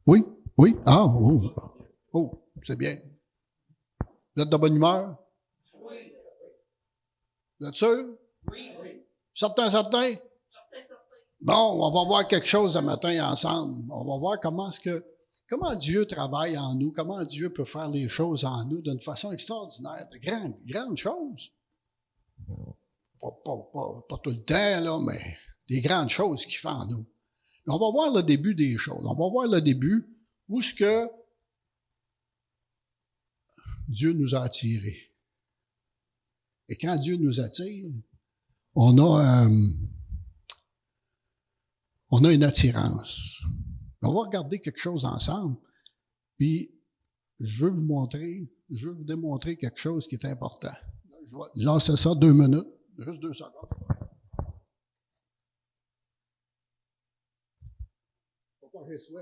Oui, oui. Ah, oh, oh, c'est bien. Vous êtes de bonne humeur? Vous êtes sûr? Certains, certains? Bon, on va voir quelque chose ce matin ensemble. On va voir comment Dieu travaille en nous, comment Dieu peut faire les choses en nous d'une façon extraordinaire, de grandes choses. Pas tout le temps, là, mais des grandes choses qu'il fait en nous. On va voir le début des choses. On va voir le début où ce que Dieu nous a attirés. Et quand Dieu nous attire, on a une attirance. On va regarder quelque chose ensemble, puis je veux vous démontrer quelque chose qui est important. Je vais lancer ça 2 minutes, juste 2 secondes. Faut pas que je sois.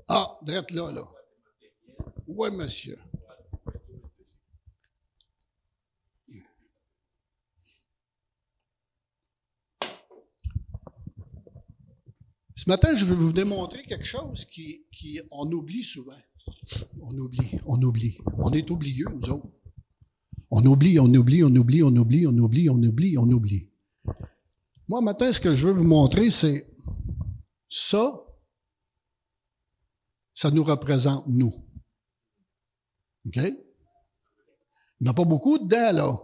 Ah, drette là. Oui, monsieur. Ce matin, je vais vous démontrer quelque chose on oublie souvent. On oublie. On est oublieux, nous autres. On oublie. Moi, matin, ce que je veux vous montrer, c'est ça nous représente, nous. OK? Il n'y en a pas beaucoup dedans, là.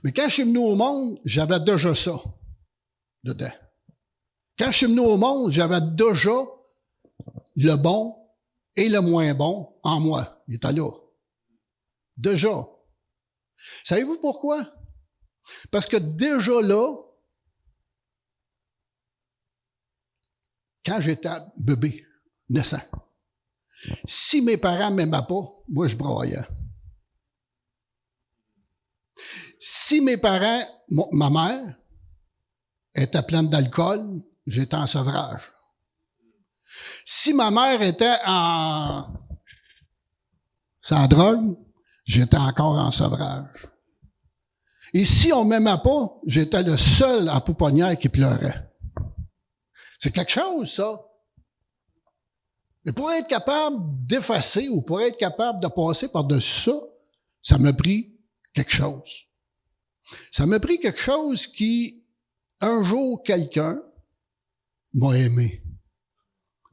Mais quand je suis venu au monde, j'avais déjà ça dedans. Quand je suis venu au monde, j'avais déjà le bon et le moins bon en moi. Il était là. Déjà. Savez-vous pourquoi? Parce que déjà là, quand j'étais bébé, naissant, si mes parents ne m'aimaient pas, moi je broyais. Si mes parents, ma mère, était pleine d'alcool, j'étais en sevrage. Si ma mère était sans drogue, j'étais encore en sevrage. Et si on ne m'aimait pas, j'étais le seul à pouponnière qui pleurait. C'est quelque chose, ça. Mais pour être capable d'effacer ou pour être capable de passer par-dessus ça, ça m'a pris quelque chose. Ça m'a pris quelque chose qui, un jour, quelqu'un m'a aimé.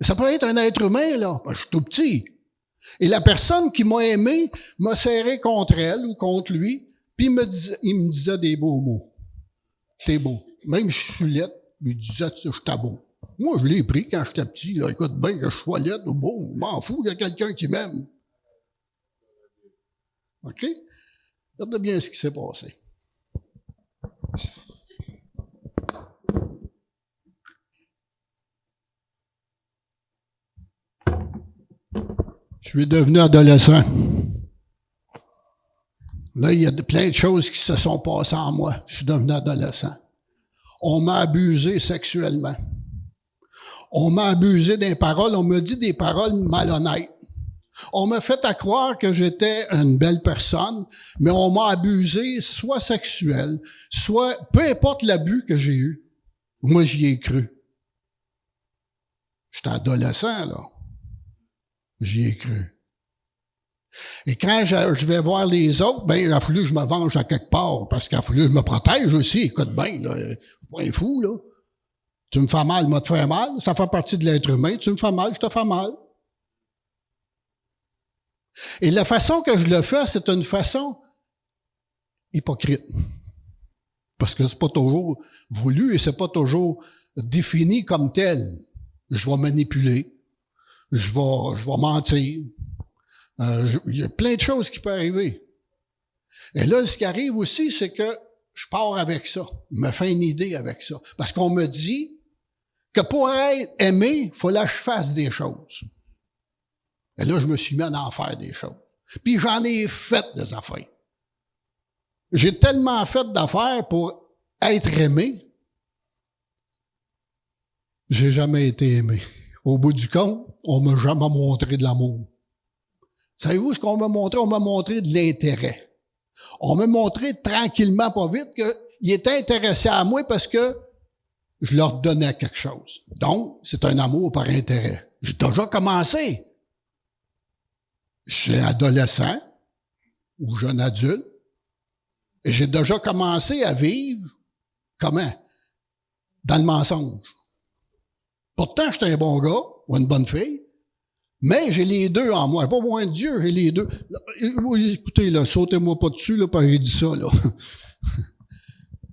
Ça peut être un être humain, là. Je suis tout petit. Et la personne qui m'a aimé m'a serré contre elle ou contre lui, puis il me disait des beaux mots. T'es beau. Même si je suis laid, il disait que j'étais beau. Moi, je l'ai pris quand j'étais petit. Là. Écoute, bien que je sois laid ou beau, je m'en fous, il y a quelqu'un qui m'aime. OK? Regardez bien ce qui s'est passé. Je suis devenu adolescent. Là, il y a plein de choses qui se sont passées en moi. Je suis devenu adolescent. On m'a abusé sexuellement. On m'a abusé des paroles. On m'a dit des paroles malhonnêtes. On m'a fait à croire que j'étais une belle personne, mais on m'a abusé soit sexuel, soit peu importe l'abus que j'ai eu. Moi, j'y ai cru. J'étais adolescent, là. J'y ai cru. Et quand je vais voir les autres, ben, il a fallu que je me venge à quelque part, parce qu'il a fallu que je me protège aussi. Écoute bien, là, je suis pas un fou, là. Tu me fais mal, moi te fais mal. Ça fait partie de l'être humain. Tu me fais mal, je te fais mal. Et la façon que je le fais, c'est une façon hypocrite. Parce que c'est pas toujours voulu et c'est pas toujours défini comme tel. Je vais manipuler. Je vais mentir. Il y a plein de choses qui peuvent arriver. Et là, ce qui arrive aussi, c'est que je pars avec ça. Je me fais une idée avec ça. Parce qu'on me dit que pour être aimé, il faut que je fasse des choses. Et là, je me suis mis à en faire des choses. Puis j'en ai fait des affaires. J'ai tellement fait d'affaires pour être aimé, j'ai jamais été aimé. Au bout du compte, on m'a jamais montré de l'amour. Savez-vous ce qu'on m'a montré? On m'a montré de l'intérêt. On m'a montré tranquillement, pas vite, qu'il était intéressé à moi parce que je leur donnais quelque chose. Donc, c'est un amour par intérêt. J'ai déjà commencé. J'étais adolescent ou jeune adulte. Et j'ai déjà commencé à vivre, comment? Dans le mensonge. Pourtant, j'étais un bon gars ou une bonne fille, mais j'ai les deux en moi. Pas moins de Dieu, j'ai les deux. Là, écoutez, là, sautez-moi pas dessus, là, parce que j'ai dit ça, là.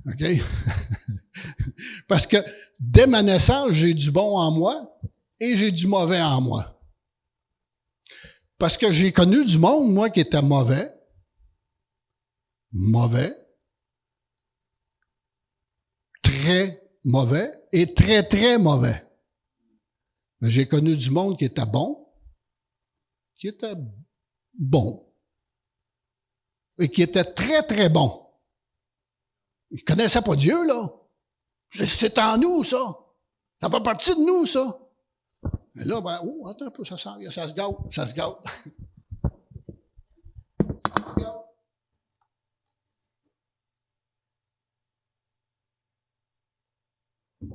OK? Parce que dès ma naissance, j'ai du bon en moi et j'ai du mauvais en moi. Parce que j'ai connu du monde, moi, qui était mauvais, très mauvais et très, très mauvais. Mais j'ai connu du monde qui était bon et qui était très, très bon. Ils connaissaient pas Dieu, là. C'est en nous, ça. Ça fait partie de nous, ça. Mais là, ben, oh, attends un peu, ça se gâte. Ça se gâte. Ça se gâte.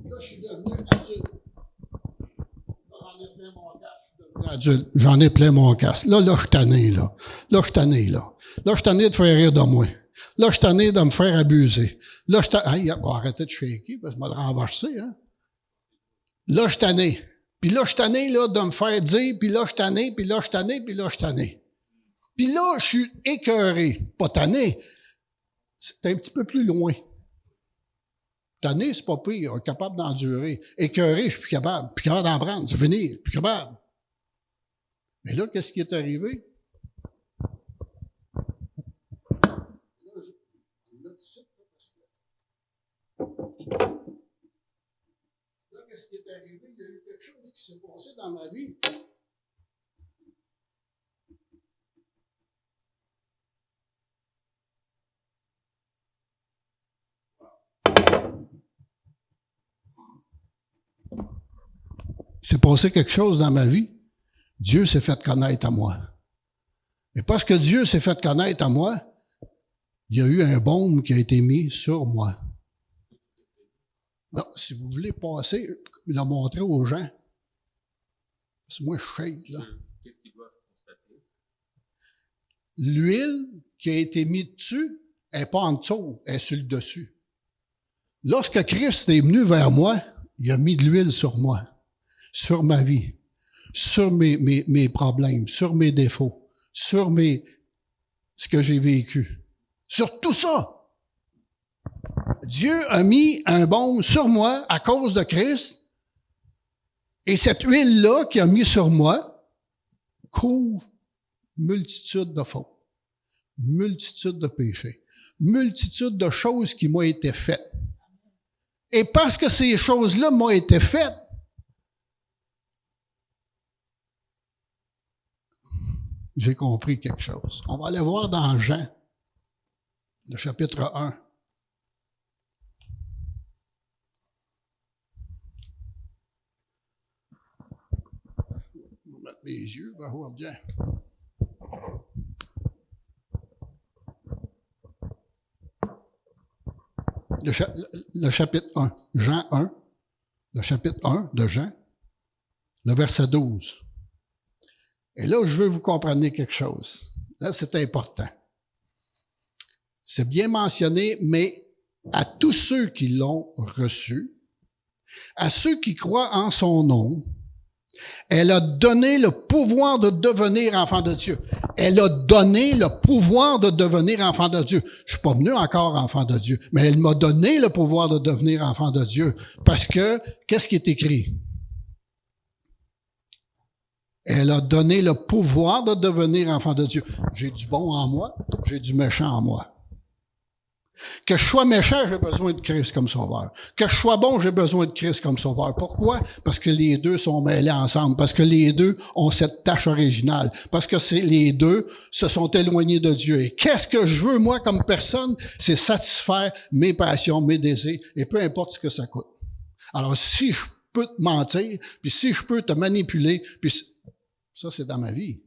Là, je suis devenu adulte. J'en ai plein mon casque, je suis devenu adulte. J'en ai plein mon casque. Là, je suis tanné, là. Là, je suis tanné, là. Là, je suis tanné de faire rire de moi. Là, je suis tanné de me faire abuser. Là, je suis tanné. Hey, arrêtez de shaker, parce que je me le renverser, hein. Là, je suis tanné. Puis là, je suis tanné, là, de me faire dire, puis là, je suis tanné, puis là, je suis tanné, puis là, je suis tanné. Puis là, je suis écœuré. Pas tanné. C'est un petit peu plus loin. Tanné, c'est pas pire, capable d'endurer. Écœuré, je suis plus capable d'en prendre, c'est fini, plus capable. Mais là, qu'est-ce qui est arrivé? Là, qu'est-ce qui est arrivé? Il y a eu quelque chose qui s'est passé dans ma vie. Il s'est passé quelque chose dans ma vie. Dieu s'est fait connaître à moi. Et parce que Dieu s'est fait connaître à moi, il y a eu un baume qui a été mis sur moi. Non, si vous voulez passer, le montrer aux gens. Parce que moi, je shake, là. Qu'est-ce qu'ils doivent constater? L'huile qui a été mise dessus, elle n'est pas en dessous, elle est sur le dessus. Lorsque Christ est venu vers moi, il a mis de l'huile sur moi, sur ma vie, sur mes problèmes, sur mes défauts, sur ce que j'ai vécu. Sur tout ça. Dieu a mis un baume sur moi à cause de Christ. Et cette huile-là qu'il a mis sur moi couvre multitude de fautes, multitude de péchés, multitude de choses qui m'ont été faites. Et parce que ces choses-là m'ont été faites, j'ai compris quelque chose. On va aller voir dans Jean, le chapitre 1. On va mettre les yeux, ben, on va bien. Le chapitre 1, Jean 1, le chapitre 1 de Jean, le verset 12. Et là, je veux vous compreniez quelque chose. Là, c'est important. C'est bien mentionné, mais à tous ceux qui l'ont reçu, à ceux qui croient en son nom, elle a donné le pouvoir de devenir enfant de Dieu. Elle a donné le pouvoir de devenir enfant de Dieu. Je suis pas venu encore enfant de Dieu, mais elle m'a donné le pouvoir de devenir enfant de Dieu. Parce que, qu'est-ce qui est écrit? Elle a donné le pouvoir de devenir enfant de Dieu. J'ai du bon en moi, j'ai du méchant en moi. Que je sois méchant, j'ai besoin de Christ comme sauveur. Que je sois bon, j'ai besoin de Christ comme sauveur. Pourquoi? Parce que les deux sont mêlés ensemble. Parce que les deux ont cette tâche originale. Parce que les deux se sont éloignés de Dieu. Et qu'est-ce que je veux, moi, comme personne? C'est satisfaire mes passions, mes désirs, et peu importe ce que ça coûte. Alors, si je peux te mentir, puis si je peux te manipuler, puis ça, c'est dans ma vie.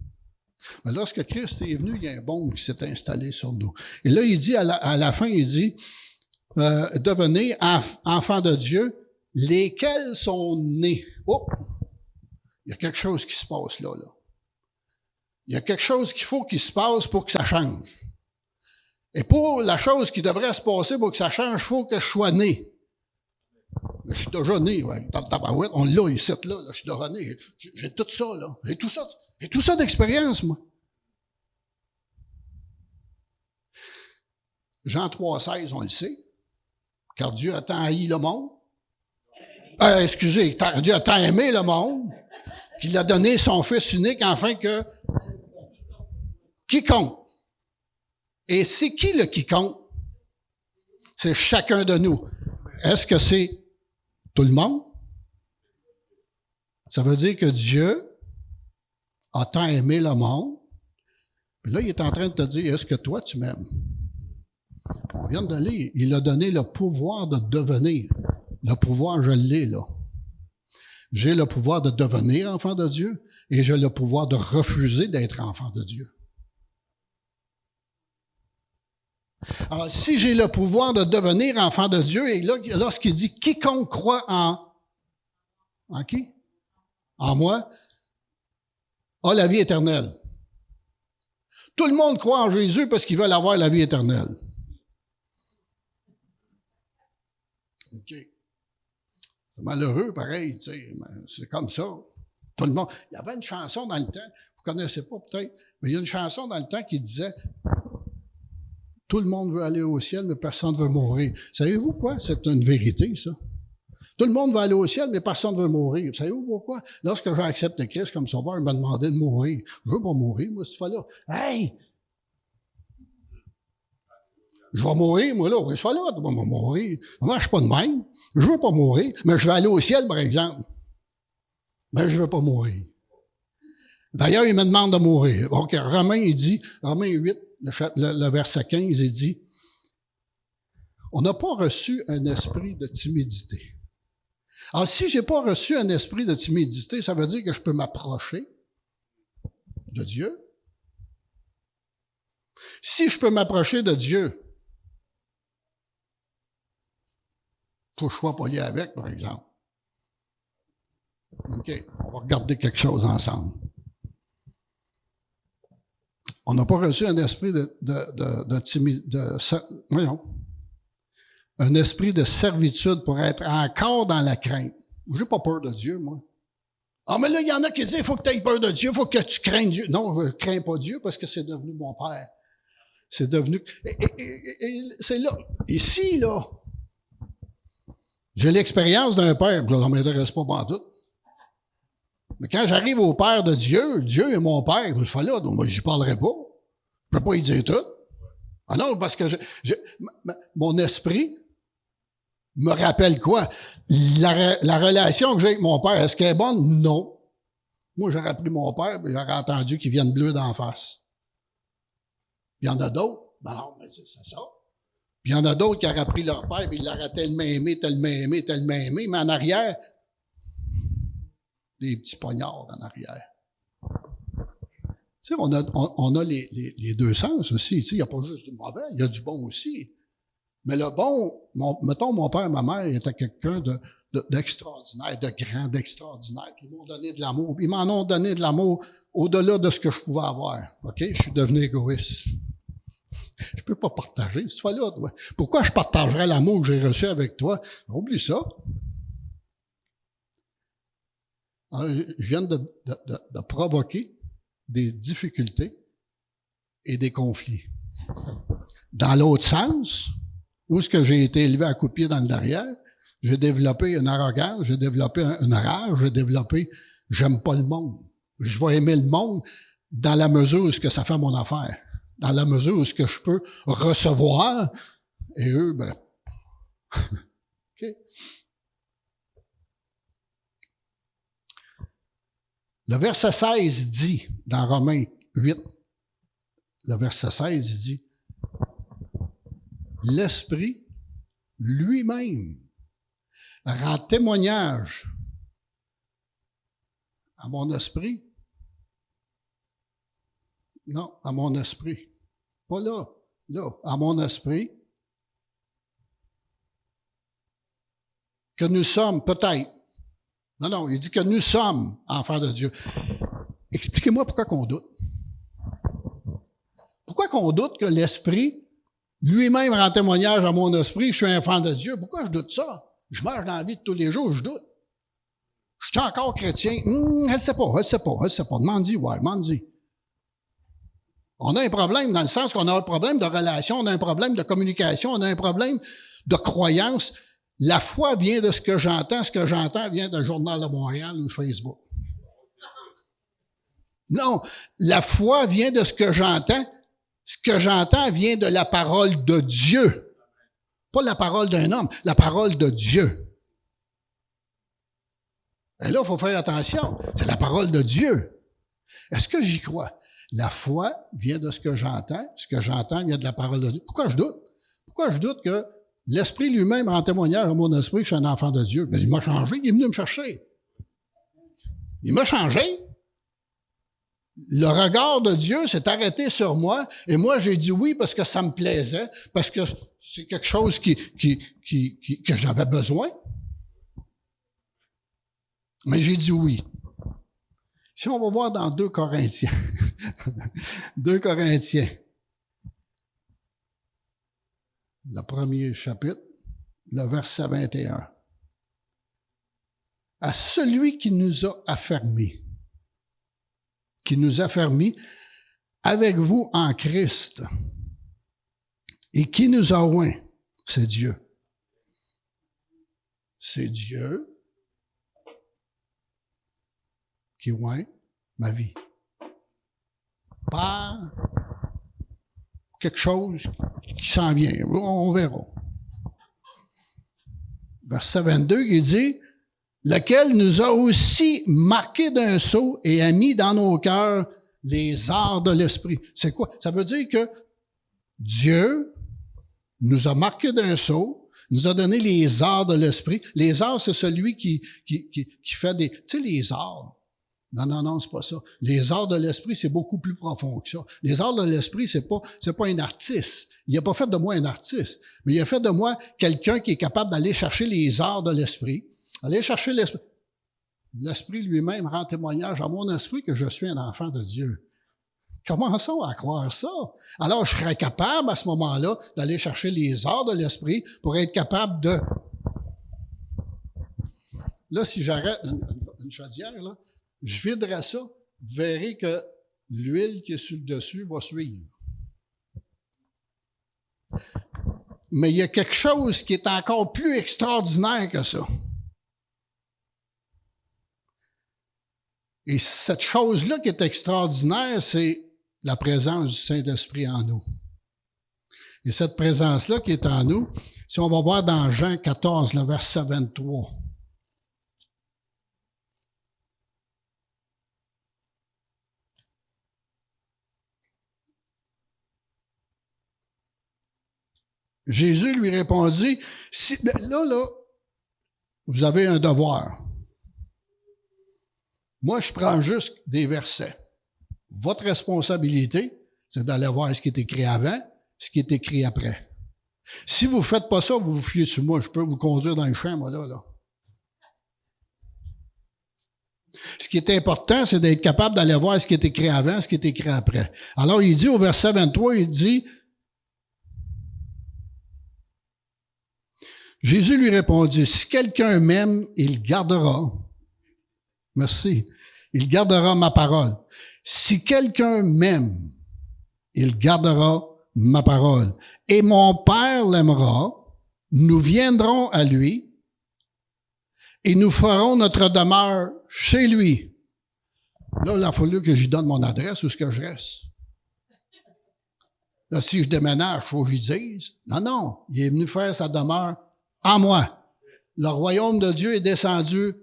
Mais lorsque Christ est venu, il y a un baume qui s'est installé sur nous. Et là, il dit, à la fin, il dit, devenez enfants de Dieu, lesquels sont nés. Oh! Il y a quelque chose qui se passe là. Il y a quelque chose qu'il faut qu'il se passe pour que ça change. Et pour la chose qui devrait se passer pour que ça change, il faut que je sois né. Je suis déjà né, ouais. Dans le tabarouette, on l'a ici, là, je suis déjà né. J'ai tout ça, là. J'ai tout ça d'expérience, moi. Jean 3,16, on le sait. Car Dieu a tant haï le monde. Dieu a tant aimé le monde qu'il a donné son Fils unique afin que quiconque. Et c'est qui le quiconque? C'est chacun de nous. Est-ce que c'est tout le monde? Ça veut dire que Dieu a tant aimé le monde. Puis là, il est en train de te dire, est-ce que toi, tu m'aimes? On vient de lire, il a donné le pouvoir de devenir. Le pouvoir, je l'ai là. J'ai le pouvoir de devenir enfant de Dieu et j'ai le pouvoir de refuser d'être enfant de Dieu. Alors, si j'ai le pouvoir de devenir enfant de Dieu, et là, lorsqu'il dit « quiconque croit en qui? En moi, a la vie éternelle. » Tout le monde croit en Jésus parce qu'ils veulent avoir la vie éternelle. OK. C'est malheureux, pareil, tu sais, mais c'est comme ça. Tout le monde. Il y avait une chanson dans le temps, vous ne connaissez pas peut-être, mais il y a une chanson dans le temps qui disait « Tout le monde veut aller au ciel, mais personne ne veut mourir. » Savez-vous quoi? C'est une vérité, ça. Tout le monde veut aller au ciel, mais personne ne veut mourir. Savez-vous pourquoi? Lorsque j'ai accepté Christ comme sauveur, il m'a demandé de mourir. Je veux pas mourir, moi, cette fois-là. Hey! Je vais mourir, moi, là. Cette fois-là, je vais mourir. Moi, je suis pas de même. Je veux pas mourir, mais je vais aller au ciel, par exemple. Mais je veux pas mourir. D'ailleurs, il me demande de mourir. OK, Romains 8, le verset 15, il dit, on n'a pas reçu un esprit de timidité. Alors, si j'ai pas reçu un esprit de timidité, ça veut dire que je peux m'approcher de Dieu. Si je peux m'approcher de Dieu, faut que je sois poli avec, par exemple. OK, on va regarder quelque chose ensemble. On n'a pas reçu un esprit de timidité, un esprit de servitude pour être encore dans la crainte. J'ai pas peur de Dieu, moi. Ah, mais là, il y en a qui disent, il faut que tu aies peur de Dieu, il faut que tu craignes Dieu. Non, je ne crains pas Dieu parce que c'est devenu mon Père. C'est devenu... Et c'est là. Ici, là, j'ai l'expérience d'un Père, ça ne m'intéresse pas pantoute. Mais quand j'arrive au Père de Dieu, Dieu est mon Père, je fais là, donc moi, j'y parlerai pas. Je ne peux pas y dire tout. Ah non, parce que mon esprit me rappelle quoi? La relation que j'ai avec mon père, est-ce qu'elle est bonne? Non. Moi, j'aurais pris mon père, et j'aurais entendu qu'il vienne bleu d'en face. Il y en a d'autres. Ben non, mais c'est ça. Puis il y en a d'autres qui auraient pris leur père, puis ils l'auraient tellement aimé, mais en arrière, des petits poignards en arrière. Tu sais, on a les deux sens aussi. Tu sais, il n'y a pas juste du mauvais, il y a du bon aussi. Mais le bon, mettons, mon père et ma mère étaient quelqu'un d'extraordinaire, de grand, d'extraordinaire. Puis ils m'ont donné de l'amour. Ils m'en ont donné de l'amour au-delà de ce que je pouvais avoir. OK? Je suis devenu égoïste. Je peux pas partager. Cette fois-là, pourquoi je partagerais l'amour que j'ai reçu avec toi? Oublie ça. Alors, je viens de provoquer des difficultés et des conflits. Dans l'autre sens, où est-ce que j'ai été élevé à coups de pied dans le derrière, j'ai développé une arrogance, j'ai développé une rage, j'ai développé « j'aime pas le monde ». Je vais aimer le monde dans la mesure où ce que ça fait mon affaire, dans la mesure où ce que je peux recevoir, et eux, ben... OK. Le verset 16 dit, dans Romains 8, le verset 16, il dit, l'Esprit lui-même rend témoignage à mon esprit Non, à mon esprit. Pas là. Là, à mon esprit. Que nous sommes, peut-être. Non, il dit que nous sommes enfants de Dieu. Expliquez-moi pourquoi qu'on doute. Pourquoi qu'on doute que l'Esprit lui-même rend témoignage à mon esprit, je suis un enfant de Dieu. Pourquoi je doute ça? Je marche dans la vie de tous les jours, je doute. Je suis encore chrétien. Je sais pas. Demande-y, ouais, demande-y. On a un problème dans le sens qu'on a un problème de relation, on a un problème de communication, on a un problème de croyance. La foi vient de ce que j'entends vient d'un journal de Montréal ou Facebook. Non, la foi vient de ce que j'entends vient de la parole de Dieu. Pas la parole d'un homme, la parole de Dieu. Et là, il faut faire attention, c'est la parole de Dieu. Est-ce que j'y crois? La foi vient de ce que j'entends vient de la parole de Dieu. Pourquoi je doute? Pourquoi je doute que l'Esprit lui-même rend témoignage à mon esprit que je suis un enfant de Dieu? Mais il m'a changé, il est venu me chercher. Il m'a changé. Le regard de Dieu s'est arrêté sur moi et moi j'ai dit oui parce que ça me plaisait, parce que c'est quelque chose que j'avais besoin. Mais j'ai dit oui. Si on va voir dans 2 Corinthiens, 2 Corinthiens, le premier chapitre, le verset 21. À celui qui nous a affermis avec vous en Christ et qui nous a oints, c'est Dieu. C'est Dieu qui oint ma vie. Par quelque chose qui s'en vient. On verra. Verset 22, il dit, lequel nous a aussi marqués d'un sceau et a mis dans nos cœurs les arts de l'esprit. C'est quoi? Ça veut dire que Dieu nous a marqués d'un sceau, nous a donné les arts de l'esprit. Les arts, c'est celui qui fait des... Tu sais, les arts. Non, c'est pas ça. Les arts de l'esprit, c'est beaucoup plus profond que ça. Les arts de l'esprit, c'est pas un artiste. Il n'a pas fait de moi un artiste, mais il a fait de moi quelqu'un qui est capable d'aller chercher les arts de l'esprit. Aller chercher l'esprit. L'esprit lui-même rend témoignage à mon esprit que je suis un enfant de Dieu. Commençons à croire ça. Alors, je serais capable à ce moment-là d'aller chercher les arts de l'esprit pour être capable de... Là, si j'arrête une chaudière, là, je viderai ça, vous verrez que l'huile qui est sur le dessus va suivre. Mais il y a quelque chose qui est encore plus extraordinaire que ça. Et cette chose-là qui est extraordinaire, c'est la présence du Saint-Esprit en nous. Et cette présence-là qui est en nous, si on va voir dans Jean 14, le verset 23. Jésus lui répondit, là, vous avez un devoir. Moi, je prends juste des versets. Votre responsabilité, c'est d'aller voir ce qui est écrit avant, ce qui est écrit après. Si vous ne faites pas ça, vous vous fiez sur moi, je peux vous conduire dans le champ, moi, là. Ce qui est important, c'est d'être capable d'aller voir ce qui est écrit avant, ce qui est écrit après. Alors, il dit au verset 23, il dit, Jésus lui répondit, si quelqu'un m'aime, il gardera. Merci. Il gardera ma parole. Si quelqu'un m'aime, il gardera ma parole. Et mon Père l'aimera. Nous viendrons à lui et nous ferons notre demeure chez lui. Là, il a fallu que j'y donne mon adresse où est-ce que je reste. Là, si je déménage, il faut que je dise. Non, il est venu faire sa demeure en moi. Le royaume de Dieu est descendu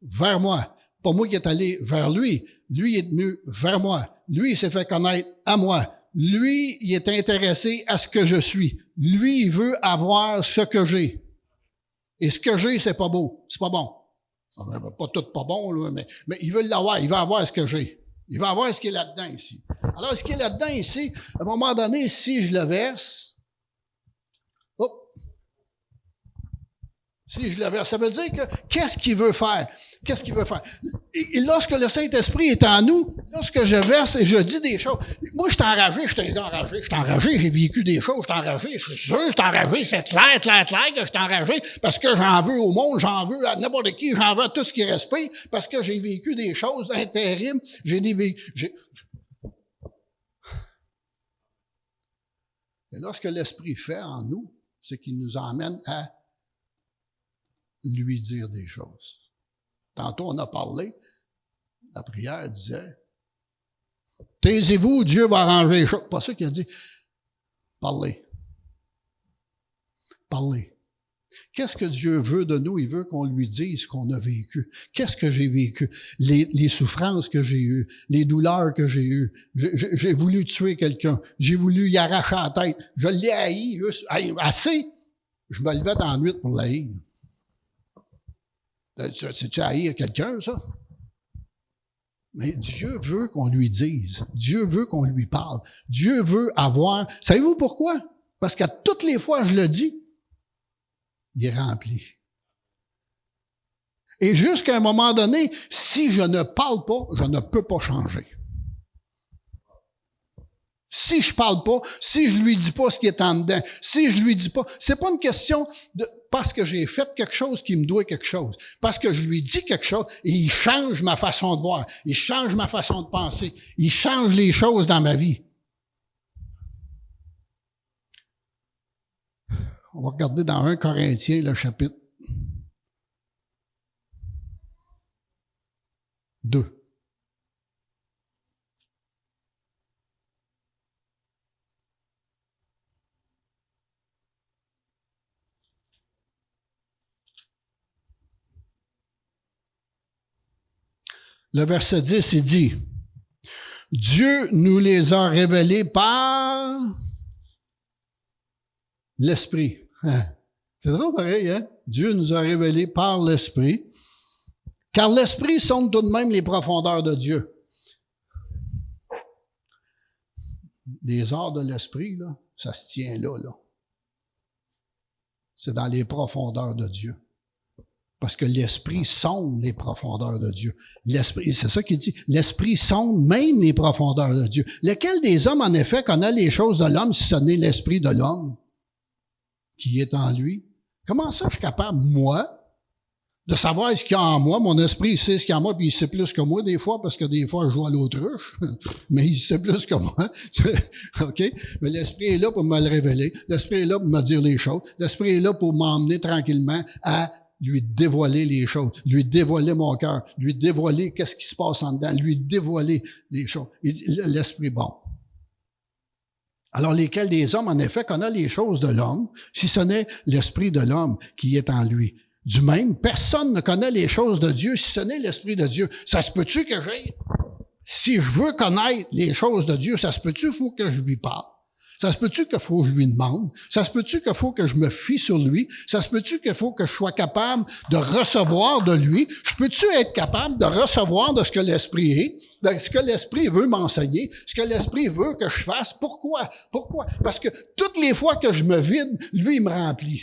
vers moi. Pas moi qui est allé vers lui. Lui est venu vers moi. Lui, il s'est fait connaître à moi. Lui, il est intéressé à ce que je suis. Lui, il veut avoir ce que j'ai. Et ce que j'ai, c'est pas beau. C'est pas bon. Pas tout pas bon, là, mais il veut l'avoir. Il veut avoir ce que j'ai. Il va avoir ce qui est là-dedans ici. Alors, ce qui est là-dedans ici, à un moment donné, si je le verse, si je le verse, ça veut dire que, qu'est-ce qu'il veut faire? Qu'est-ce qu'il veut faire? Et lorsque le Saint-Esprit est en nous, lorsque je verse et je dis des choses, moi, je suis enragé, j'ai vécu des choses, je suis enragé, je suis sûr, je suis enragé, c'est clair que je suis enragé, parce que j'en veux au monde, j'en veux à n'importe qui, j'en veux à tout ce qui respire, parce que j'ai vécu des choses terribles, Et lorsque l'Esprit fait en nous, c'est qu'il nous emmène à lui dire des choses. Tantôt, on a parlé, la prière disait, « Taisez-vous, Dieu va arranger les choses. » Pas ça qu'il a dit. Parlez. Parlez. Qu'est-ce que Dieu veut de nous? Il veut qu'on lui dise ce qu'on a vécu. Qu'est-ce que j'ai vécu? Les souffrances que j'ai eues, les douleurs que j'ai eues. J'ai voulu tuer quelqu'un. J'ai voulu y arracher la tête. Je l'ai haï, juste, assez. Je me levais dans la nuit pour l'haïr. C'est-tu haïr quelqu'un, ça? Mais Dieu veut qu'on lui dise. Dieu veut qu'on lui parle. Dieu veut avoir... Savez-vous pourquoi? Parce qu'à toutes les fois je le dis, il est rempli. Et jusqu'à un moment donné, si je ne parle pas, je ne peux pas changer. Si je parle pas, si je lui dis pas ce qui est en dedans, si je lui dis pas, c'est pas une question de parce que j'ai fait quelque chose qui me doit quelque chose, parce que je lui dis quelque chose et il change ma façon de voir, il change ma façon de penser, il change les choses dans ma vie. On va regarder dans 1 Corinthiens, le chapitre 2. Le verset 10, il dit, « Dieu nous les a révélés par l'Esprit. » C'est drôle pareil, hein? Dieu nous a révélés par l'Esprit, car l'Esprit sonde tout de même les profondeurs de Dieu. Les arts de l'Esprit, là, ça se tient là. C'est dans les profondeurs de Dieu. Parce que l'Esprit sonde les profondeurs de Dieu. L'Esprit, c'est ça qu'il dit. L'Esprit sonde même les profondeurs de Dieu. Lequel des hommes, en effet, connaît les choses de l'homme si ce n'est l'Esprit de l'homme qui est en lui? Comment ça je suis capable, moi, de savoir ce qu'il y a en moi? Mon esprit, il sait ce qu'il y a en moi, puis il sait plus que moi des fois, parce que des fois, je joue à l'autruche, mais il sait plus que moi. OK? Mais l'Esprit est là pour me le révéler. L'Esprit est là pour me dire les choses. L'Esprit est là pour m'emmener tranquillement à lui dévoiler les choses, lui dévoiler mon cœur, lui dévoiler qu'est-ce qui se passe en dedans, lui dévoiler les choses. Il dit, l'Esprit bon. Alors, lesquels des hommes, en effet, connaissent les choses de l'homme, si ce n'est l'Esprit de l'homme qui est en lui. Du même, personne ne connaît les choses de Dieu si ce n'est l'Esprit de Dieu. Ça se peut-tu que si je veux connaître les choses de Dieu, ça se peut-tu qu'il faut que je lui parle? Ça se peut-tu qu'il faut que je lui demande? Ça se peut-tu qu'il faut que je me fie sur lui? Ça se peut-tu qu'il faut que je sois capable de recevoir de lui? Je peux-tu être capable de recevoir de ce que l'Esprit est? De ce que l'Esprit veut m'enseigner? Ce que l'Esprit veut que je fasse? Pourquoi? Pourquoi? Parce que toutes les fois que je me vide, lui, il me remplit.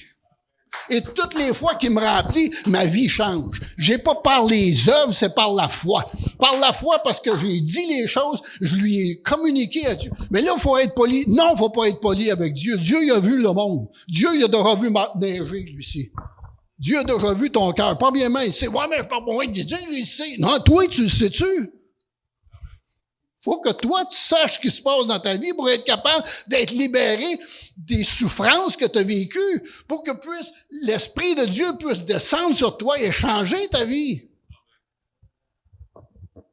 Et toutes les fois qu'il me remplit, ma vie change. J'ai pas par les œuvres, c'est par la foi. Par la foi, parce que j'ai dit les choses, je lui ai communiqué à Dieu. Mais là, il faut être poli. Non, il faut pas être poli avec Dieu. Dieu, il a vu le monde. Dieu, il a déjà vu neiger, lui-ci. Dieu a déjà vu ton cœur. Premièrement, il sait, ouais, mais je peux pas moins te dire, il sait. Non, toi, tu le sais-tu? Faut que toi, tu saches ce qui se passe dans ta vie pour être capable d'être libéré des souffrances que tu as vécues, pour que l'Esprit de Dieu puisse descendre sur toi et changer ta vie.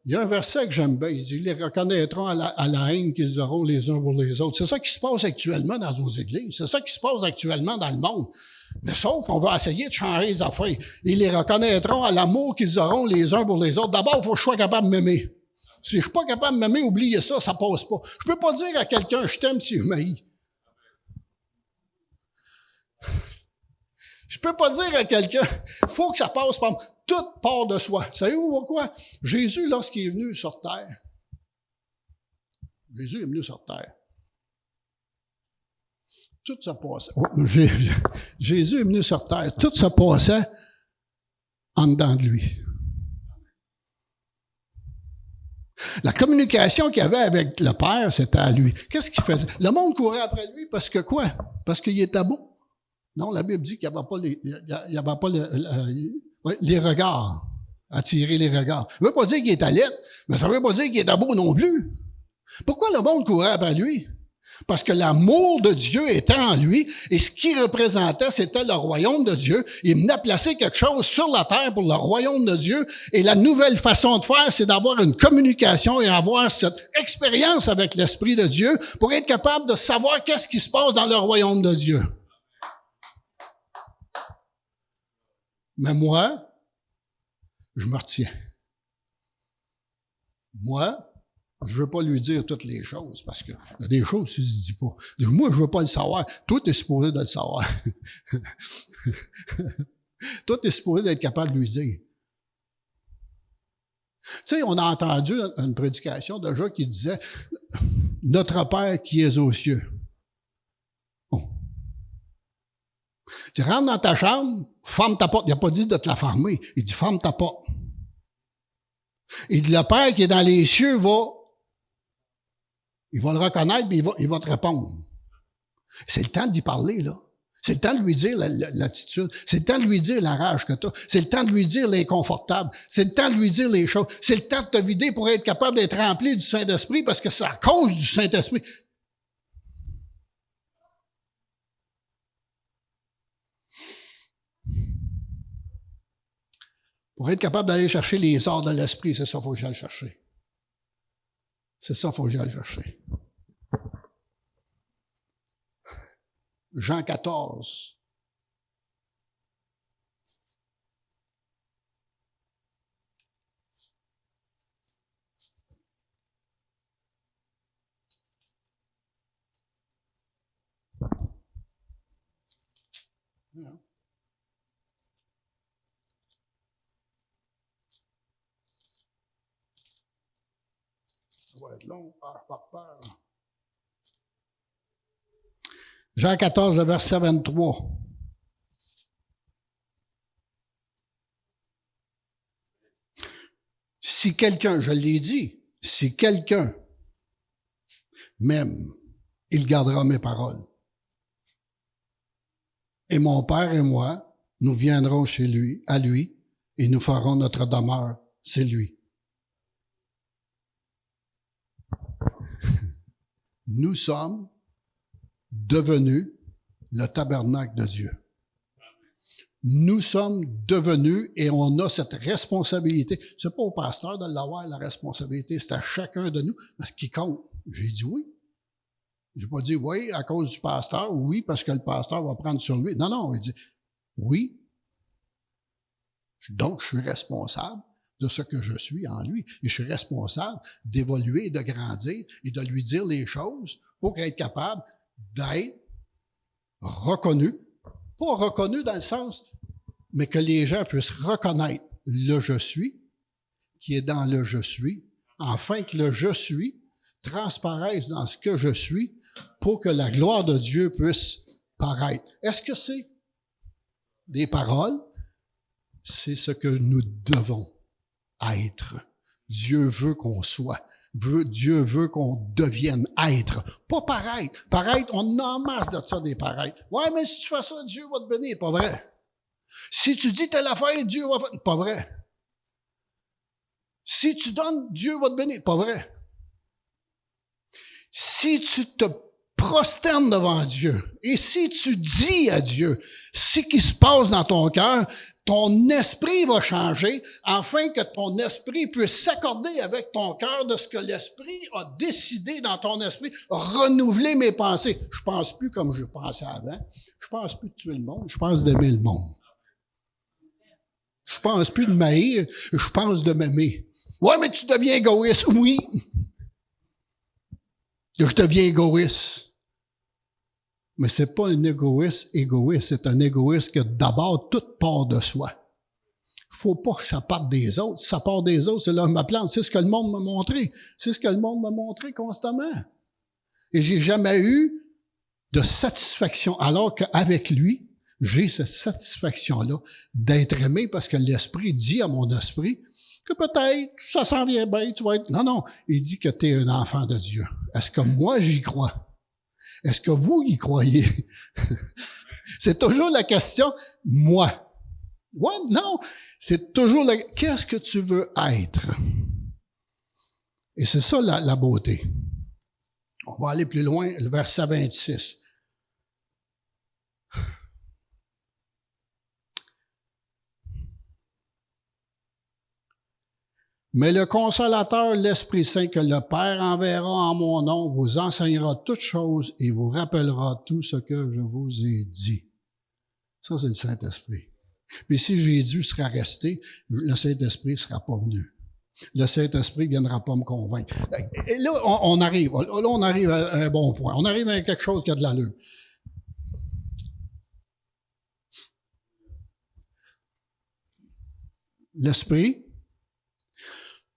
Il y a un verset que j'aime bien, il dit, ils les reconnaîtront à la haine qu'ils auront les uns pour les autres. C'est ça qui se passe actuellement dans nos églises. C'est ça qui se passe actuellement dans le monde. Mais sauf qu'on va essayer de changer les affaires. Ils les reconnaîtront à l'amour qu'ils auront les uns pour les autres. D'abord, il faut que je sois capable de m'aimer. Si je suis pas capable de m'aimer, oubliez ça, ça passe pas. Je peux pas dire à quelqu'un, je t'aime si je m'haïs. Je peux pas dire à quelqu'un, faut que ça passe par tout part de soi. Savez-vous pourquoi? Jésus, lorsqu'il est venu sur terre, Jésus est venu sur terre. Tout se passait. Jésus est venu sur terre. Tout se passait en dedans de lui. La communication qu'il avait avec le Père, c'était à lui. Qu'est-ce qu'il faisait? Le monde courait après lui parce que quoi? Parce qu'il était beau? Non, la Bible dit qu'il n'y avait pas les regards, attirer les regards. Ça ne veut pas dire qu'il était laid, mais ça ne veut pas dire qu'il était beau non plus. Pourquoi le monde courait après lui? Parce que l'amour de Dieu était en lui, et ce qu'il représentait, c'était le royaume de Dieu. Il venait placer quelque chose sur la terre pour le royaume de Dieu, et la nouvelle façon de faire, c'est d'avoir une communication et avoir cette expérience avec l'Esprit de Dieu pour être capable de savoir qu'est-ce qui se passe dans le royaume de Dieu. Mais moi, je me retiens. Moi, je veux pas lui dire toutes les choses, parce que il y a des choses que tu ne dis pas. Moi, je veux pas le savoir. Toi, tu es supposé de le savoir. Toi, tu es supposé d'être capable de lui dire. Tu sais, on a entendu une prédication déjà qui disait « Notre Père qui es aux cieux ». Bon. Tu rentres dans ta chambre, ferme ta porte. Il n'a pas dit de te la fermer. Il dit « Ferme ta porte ». Il dit « Le Père qui est dans les cieux il va le reconnaître, puis il va te répondre. » C'est le temps d'y parler, là. C'est le temps de lui dire l'attitude. C'est le temps de lui dire la rage que tu as. C'est le temps de lui dire l'inconfortable. C'est le temps de lui dire les choses. C'est le temps de te vider pour être capable d'être rempli du Saint-Esprit, parce que c'est à cause du Saint-Esprit. Pour être capable d'aller chercher les arts de l'Esprit, c'est ça qu'il faut que j'aille chercher. C'est ça qu'il faut que j'aille chercher. Jean 14. Ça va être long, par peur. Jean 14, le verset 23. Si quelqu'un, je l'ai dit, si quelqu'un m'aime, il gardera mes paroles. Et mon Père et moi, nous viendrons chez lui, à lui, et nous ferons notre demeure, c'est lui. Nous sommes devenus le tabernacle de Dieu. Nous sommes devenus, et on a cette responsabilité. C'est pas au pasteur de l'avoir, la responsabilité, c'est à chacun de nous. Parce qu'il compte. J'ai dit oui. J'ai pas dit oui à cause du pasteur, ou oui parce que le pasteur va prendre sur lui. Non, non, il dit oui. Donc, je suis responsable de ce que je suis en lui. Et je suis responsable d'évoluer, de grandir et de lui dire les choses pour être capable d'être reconnu. Pas reconnu dans le sens, mais que les gens puissent reconnaître le je suis, qui est dans le je suis, afin que le je suis transparaisse dans ce que je suis pour que la gloire de Dieu puisse paraître. Est-ce que c'est des paroles? C'est ce que nous devons être. Dieu veut qu'on soit. Dieu veut qu'on devienne être. Pas paraître. Paraître, on en masse de ça des paraître. Ouais, mais si tu fais ça, Dieu va te bénir. Pas vrai. Si tu dis telle affaire, Dieu va te... Pas vrai. Si tu donnes, Dieu va te bénir. Pas vrai. Si tu te prosternes devant Dieu et si tu dis à Dieu ce qui se passe dans ton cœur, ton esprit va changer afin que ton esprit puisse s'accorder avec ton cœur de ce que l'esprit a décidé dans ton esprit, renouveler mes pensées. Je pense plus comme je pensais avant. Je pense plus de tuer le monde. Je pense d'aimer le monde. Je pense plus de m'haïr. Je pense de m'aimer. Ouais, mais tu deviens égoïste. Oui. Je deviens égoïste. Mais c'est pas un égoïste, c'est un égoïste qui a d'abord toute part de soi. Faut pas que ça parte des autres. Si ça part des autres, c'est là ma plante. C'est ce que le monde m'a montré. C'est ce que le monde m'a montré constamment. Et j'ai jamais eu de satisfaction, alors qu'avec lui, j'ai cette satisfaction-là d'être aimé parce que l'Esprit dit à mon esprit que peut-être ça s'en vient bien, tu vas être... Non, il dit que tu es un enfant de Dieu. Est-ce que moi, j'y crois? Est-ce que vous y croyez? C'est toujours la question, moi. Ouais, non, c'est toujours la... Qu'est-ce que tu veux être? Et c'est ça la beauté. On va aller plus loin, le verset 26. Mais le Consolateur, l'Esprit Saint, que le Père enverra en mon nom, vous enseignera toutes choses et vous rappellera tout ce que je vous ai dit. Ça, c'est le Saint-Esprit. Puis si Jésus sera resté, le Saint-Esprit ne sera pas venu. Le Saint-Esprit ne viendra pas me convaincre. Et là, on arrive à un bon point. On arrive à quelque chose qui a de l'allure. L'Esprit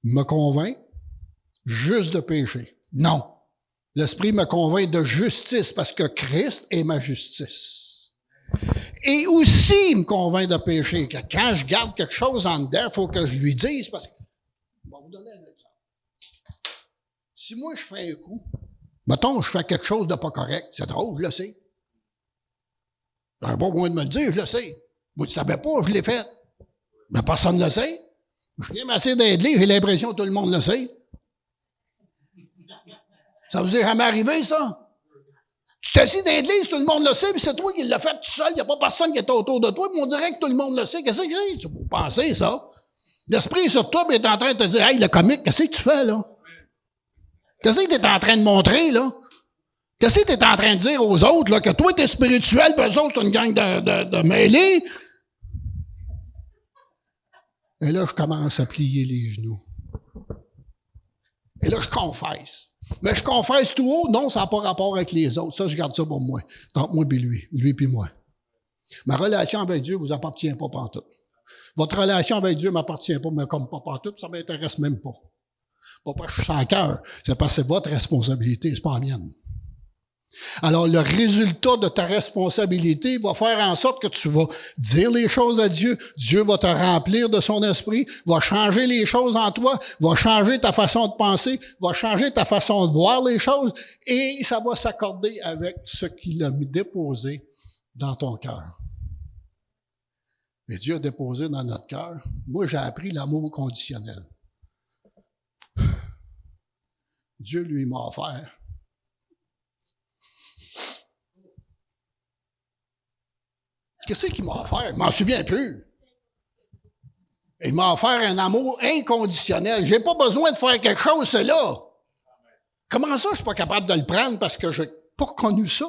me convainc juste de péché. Non. L'Esprit me convainc de justice parce que Christ est ma justice. Et aussi, il me convainc de péché. Que quand je garde quelque chose en dedans, il faut que je lui dise parce que... Je vais vous donner un exemple. Si moi, je fais un coup, mettons, je fais quelque chose de pas correct, c'est drôle, je le sais. C'est un bon moyen de me le dire, je le sais. Vous ne savez pas, je l'ai fait. Mais personne ne le sait. Je viens m'asseoir d'aider, j'ai l'impression que tout le monde le sait. Ça vous est jamais arrivé, ça? Tu t'assis dans l'église, tout le monde le sait, puis c'est toi qui l'as fait tout seul, il n'y a pas personne qui est autour de toi, puis on dirait que tout le monde le sait. Qu'est-ce que c'est? Tu peux penser, ça? L'Esprit sur toi, puis est en train de te dire, hey, le comique, qu'est-ce que tu fais, là? Qu'est-ce que tu es en train de montrer, là? Qu'est-ce que tu es en train de dire aux autres, là? Que toi, tu es spirituel, puis eux autres, c'est une gang de mêlés? Et là, je commence à plier les genoux. Et là, je confesse. Mais je confesse tout haut, non, ça n'a pas rapport avec les autres. Ça, je garde ça pour moi. Entre moi et lui puis moi. Ma relation avec Dieu vous appartient pas pantoute. Votre relation avec Dieu m'appartient pas, mais comme pas pantoute, ça m'intéresse même pas. Pas parce que je suis sans cœur, c'est parce que c'est votre responsabilité, c'est pas la mienne. Alors, le résultat de ta responsabilité va faire en sorte que tu vas dire les choses à Dieu. Dieu va te remplir de son esprit, va changer les choses en toi, va changer ta façon de penser, va changer ta façon de voir les choses et ça va s'accorder avec ce qu'il a déposé dans ton cœur. Mais Dieu a déposé dans notre cœur. Moi, j'ai appris l'amour conditionnel. Dieu lui m'a offert. Qu'est-ce qu'il m'a offert? Je m'en souviens plus. Il m'a offert un amour inconditionnel. J'ai pas besoin de faire quelque chose, c'est là. Comment ça, je suis pas capable de le prendre parce que j'ai pas connu ça?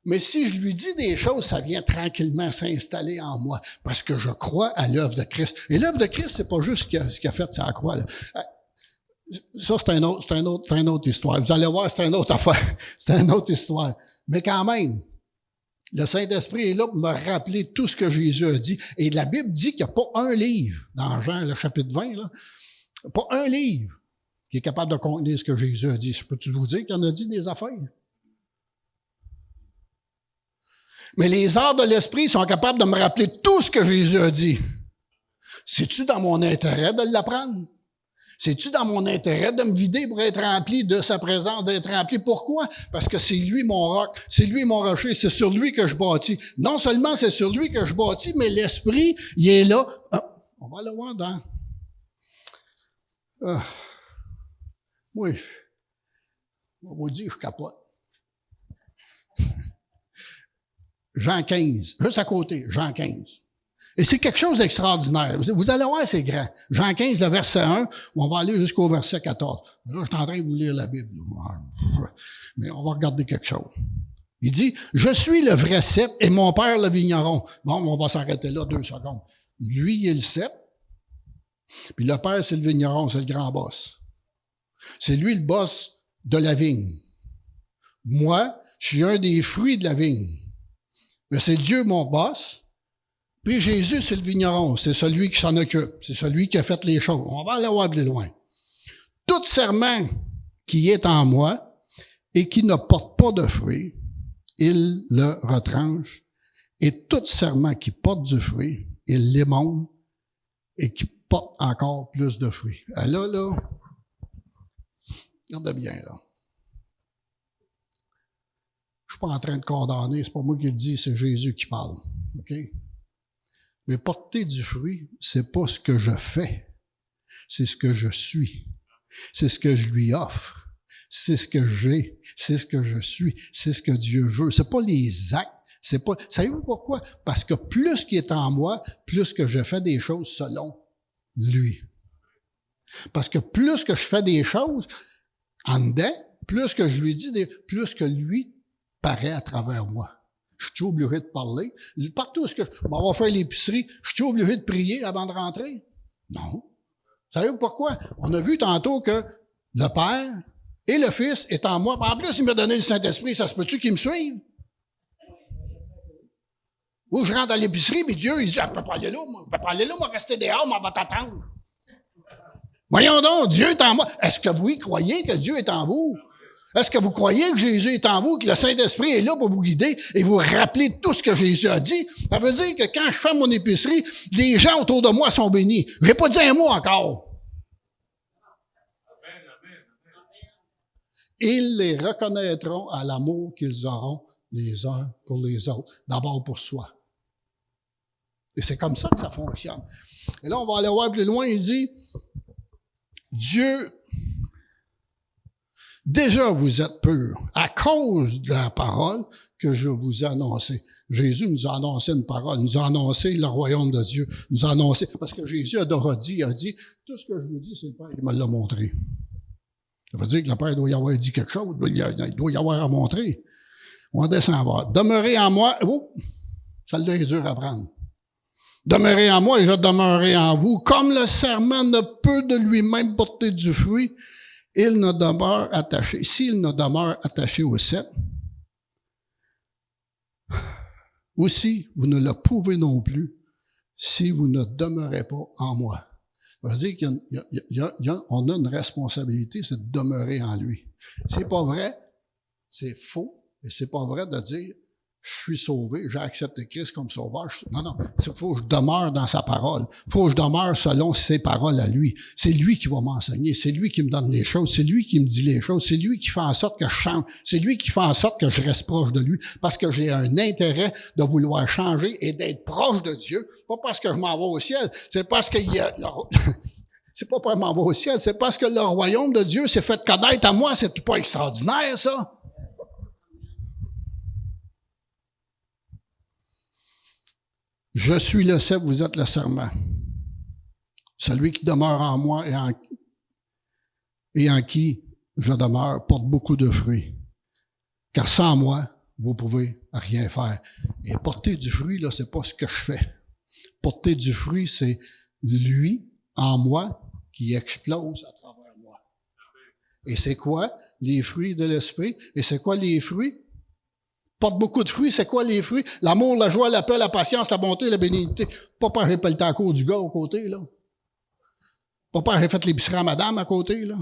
Mais si je lui dis des choses, ça vient tranquillement s'installer en moi parce que je crois à l'œuvre de Christ. Et l'œuvre de Christ, c'est pas juste ce qu'il a fait sur la croix, là. Ça, c'est une autre histoire. Vous allez voir, c'est une autre affaire. C'est une autre histoire. Mais quand même, le Saint-Esprit est là pour me rappeler tout ce que Jésus a dit. Et la Bible dit qu'il n'y a pas un livre, dans Jean, le chapitre 20, là, pas un livre qui est capable de contenir ce que Jésus a dit. Je peux-tu vous dire qu'il en a dit des affaires? Mais les arts de l'Esprit sont capables de me rappeler tout ce que Jésus a dit. C'est-tu dans mon intérêt de l'apprendre? C'est-tu dans mon intérêt de me vider pour être rempli de sa présence, d'être rempli? Pourquoi? Parce que c'est lui mon roc, c'est lui mon rocher, c'est sur lui que je bâtis. Non seulement c'est sur lui que je bâtis, mais l'Esprit, il est là. Ah, on va le voir dans... Oui, on va vous dire, je capote. Jean 15, juste à côté, Jean 15. Et c'est quelque chose d'extraordinaire. Vous allez voir, c'est grand. Jean 15, le verset 1, on va aller jusqu'au verset 14. Là, je suis en train de vous lire la Bible. Mais on va regarder quelque chose. Il dit, « Je suis le vrai cep et mon père le vigneron. » Bon, on va s'arrêter là 2 secondes. Lui, il est le cep. Puis le père, c'est le vigneron, c'est le grand boss. C'est lui le boss de la vigne. Moi, je suis un des fruits de la vigne. Mais c'est Dieu mon boss. Puis Jésus, c'est le vigneron, c'est celui qui s'en occupe, c'est celui qui a fait les choses. On va aller voir plus loin. Tout serment qui est en moi et qui ne porte pas de fruit, il le retranche. Et tout serment qui porte du fruit, il l'émonde et qui porte encore plus de fruits. Et là, regardez bien, là. Je suis pas en train de condamner, c'est pas moi qui le dis, c'est Jésus qui parle. OK? Mais porter du fruit, c'est pas ce que je fais. C'est ce que je suis. C'est ce que je lui offre. C'est ce que j'ai. C'est ce que je suis. C'est ce que Dieu veut. C'est pas les actes. C'est pas, savez-vous pourquoi? Parce que plus qu'il est en moi, plus que je fais des choses selon lui. Parce que plus que je fais des choses en dedans, plus que je lui dis, plus que lui paraît à travers moi. Je suis obligé de parler. Partout où je m'en vais faire l'épicerie, je suis obligé de prier avant de rentrer? Non. Savez-vous pourquoi? On a vu tantôt que le Père et le Fils est en moi. En plus, il m'a donné le Saint-Esprit. Ça se peut-tu qu'il me suive? Ou je rentre à l'épicerie, mais Dieu, il dit, je peux pas aller là, moi. Je peux pas aller là, moi, rester dehors, moi, on va t'attendre. Voyons donc, Dieu est en moi. Est-ce que vous y croyez que Dieu est en vous? Est-ce que vous croyez que Jésus est en vous, que le Saint-Esprit est là pour vous guider et vous rappeler tout ce que Jésus a dit? Ça veut dire que quand je fais mon épicerie, les gens autour de moi sont bénis. J'ai pas dit un mot encore. Ils les reconnaîtront à l'amour qu'ils auront les uns pour les autres. D'abord pour soi. Et c'est comme ça que ça fonctionne. Et là, on va aller voir plus loin. Il dit, Dieu, déjà vous êtes purs à cause de la parole que je vous ai annoncée. Jésus nous a annoncé une parole, nous a annoncé le royaume de Dieu, nous a annoncé, parce que Jésus a dit, tout ce que je vous dis, c'est le Père qui me l'a montré. Ça veut dire que le Père doit y avoir dit quelque chose, il doit y avoir à montrer. On descend voir. Demeurez en moi. Oh, celle-là est dure à prendre. Demeurez en moi et je demeurerai en vous. Comme le serment ne peut de lui-même porter du fruit, il ne demeure attaché. S'il ne demeure attaché au cep, aussi vous ne le pouvez non plus si vous ne demeurez pas en moi. Ça veut dire qu'on a une responsabilité, c'est de demeurer en lui. C'est pas vrai, c'est faux. Et c'est pas vrai de dire, je suis sauvé, j'ai accepté Christ comme sauveur. Non, il faut que je demeure dans sa parole. Il faut que je demeure selon ses paroles à lui. C'est lui qui va m'enseigner. C'est lui qui me donne les choses. C'est lui qui me dit les choses. C'est lui qui fait en sorte que je change. C'est lui qui fait en sorte que je reste proche de lui. Parce que j'ai un intérêt de vouloir changer et d'être proche de Dieu. Pas parce que je m'en vais au ciel. C'est parce qu'il y a... C'est pas pour m'en vais au ciel. C'est parce que le royaume de Dieu s'est fait connaître à moi. C'est pas extraordinaire, ça? Je suis le cep, vous êtes le serment. Celui qui demeure en moi et en qui je demeure porte beaucoup de fruits. Car sans moi, vous pouvez rien faire. Et porter du fruit, là, c'est pas ce que je fais. Porter du fruit, c'est lui en moi qui explose à travers moi. Et c'est quoi les fruits de l'esprit? Et c'est quoi les fruits? Porte beaucoup de fruits, c'est quoi les fruits? L'amour, la joie, la paix, la patience, la bonté, la bénignité. Pas parce que j'ai pas le temps du gars à côté, là. Pas parce que j'ai fait l'épicerie à madame à côté, là.